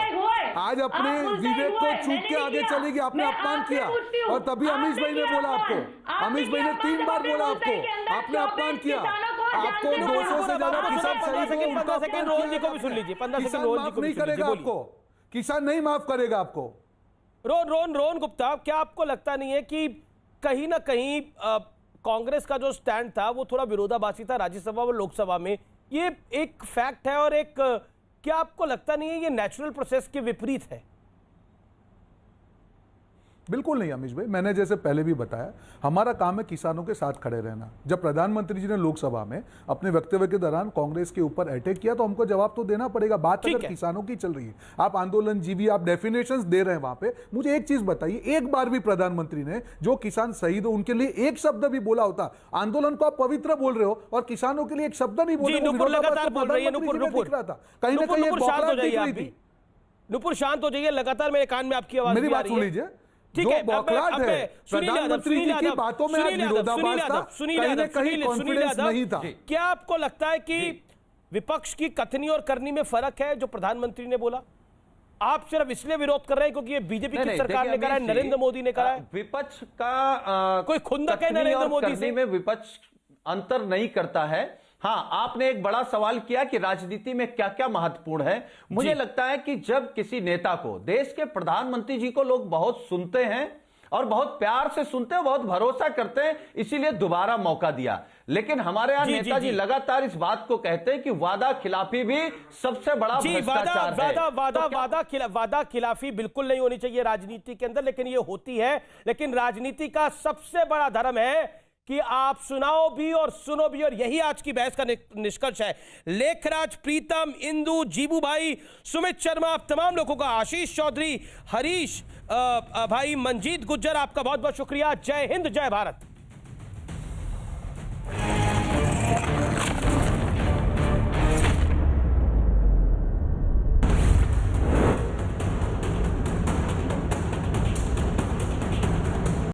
F: आज अपने विवेक को चूक के आगे चलेगी। आपने अपमान किया, और तभी अमीश भाई ने बोला आपको, अमीश भाई ने 3 बार बोला आपको, आपने अपमान किया। आपको 200 से ज्यादा किसान शहीद,
A: 15 सेकंड रोहन जी को भी सुन लीजिए। 15 सेकंड रोहन जी को
F: नहीं करेगा आपको, किसान नहीं माफ करेगा आपको।
A: रोहन गुप्ता, क्या आपको लगता नहीं है कि कहीं ना कहीं कांग्रेस का जो स्टैंड था वो थोड़ा विरोधाभासी था राज्यसभा और लोकसभा में? ये एक फैक्ट है, और एक क्या आपको लगता नहीं है ये नेचुरल प्रोसेस के विपरीत है?
F: बिल्कुल नहीं अमीश भाई, मैंने जैसे पहले भी बताया, हमारा काम है किसानों के साथ खड़े रहना। जब प्रधानमंत्री जी ने लोकसभा में अपने वक्तव्य के दौरान कांग्रेस के ऊपर अटैक किया तो हमको जवाब तो देना पड़ेगा। बात अगर किसानों की चल रही है, आप आंदोलनजीवी, आप डेफिनेशंस दे रहे हैं वहां पे, मुझे एक चीज बताइए, एक बार भी प्रधानमंत्री ने जो किसान शहीद हो उनके लिए एक शब्द भी बोला होता? आंदोलन को आप पवित्र बोल रहे हो और किसानों के लिए एक शब्द नहीं बोल रहे हो।
A: लगातार बोल रही है नुपुर,
F: कहीं ना कहीं
A: शांत हो जाइए आप भी। नुपुर शांत हो जाइए, लगातार मेरे कान में आपकी आवाज
F: मेरी बात सुन लीजिए।
A: ठीक
F: जो
A: है,
F: बौखलाहट है प्रधानमंत्री जी की बातों में विरोधाभास था, कहीं ना कहीं कॉन्फिडेंस नहीं था।
A: क्या आपको लगता है कि विपक्ष की कथनी और करनी में फर्क है? जो प्रधानमंत्री ने बोला आप सिर्फ इसलिए विरोध कर रहे हैं क्योंकि ये बीजेपी की सरकार ने करा है, नरेंद्र मोदी ने करा है?
H: विपक्ष का
A: कोई खुंदक है नरेंद्र मोदी से?
H: में विपक्ष अंतर नहीं करता है। हाँ, आपने एक बड़ा सवाल किया कि राजनीति में क्या क्या महत्वपूर्ण है। मुझे लगता है कि जब किसी नेता को, देश के प्रधानमंत्री जी को लोग बहुत सुनते हैं और बहुत प्यार से सुनते हैं, बहुत भरोसा करते हैं, इसीलिए दोबारा मौका दिया। लेकिन हमारे यहाँ नेताजी लगातार इस बात को कहते हैं कि वादा खिलाफी भी सबसे बड़ा भ्रष्टाचार है।
A: वादा खिलाफी बिल्कुल नहीं होनी चाहिए राजनीति के अंदर, लेकिन ये होती है। लेकिन राजनीति का सबसे बड़ा धर्म है कि आप सुनाओ भी और सुनो भी, और यही आज की बहस का निष्कर्ष है। लेखराज, प्रीतम, इंदु, जीबू भाई, सुमित शर्मा, आप तमाम लोगों का, आशीष चौधरी, हरीश भाई, मंजीत गुज्जर, आपका बहुत बहुत शुक्रिया। जय हिंद, जय भारत।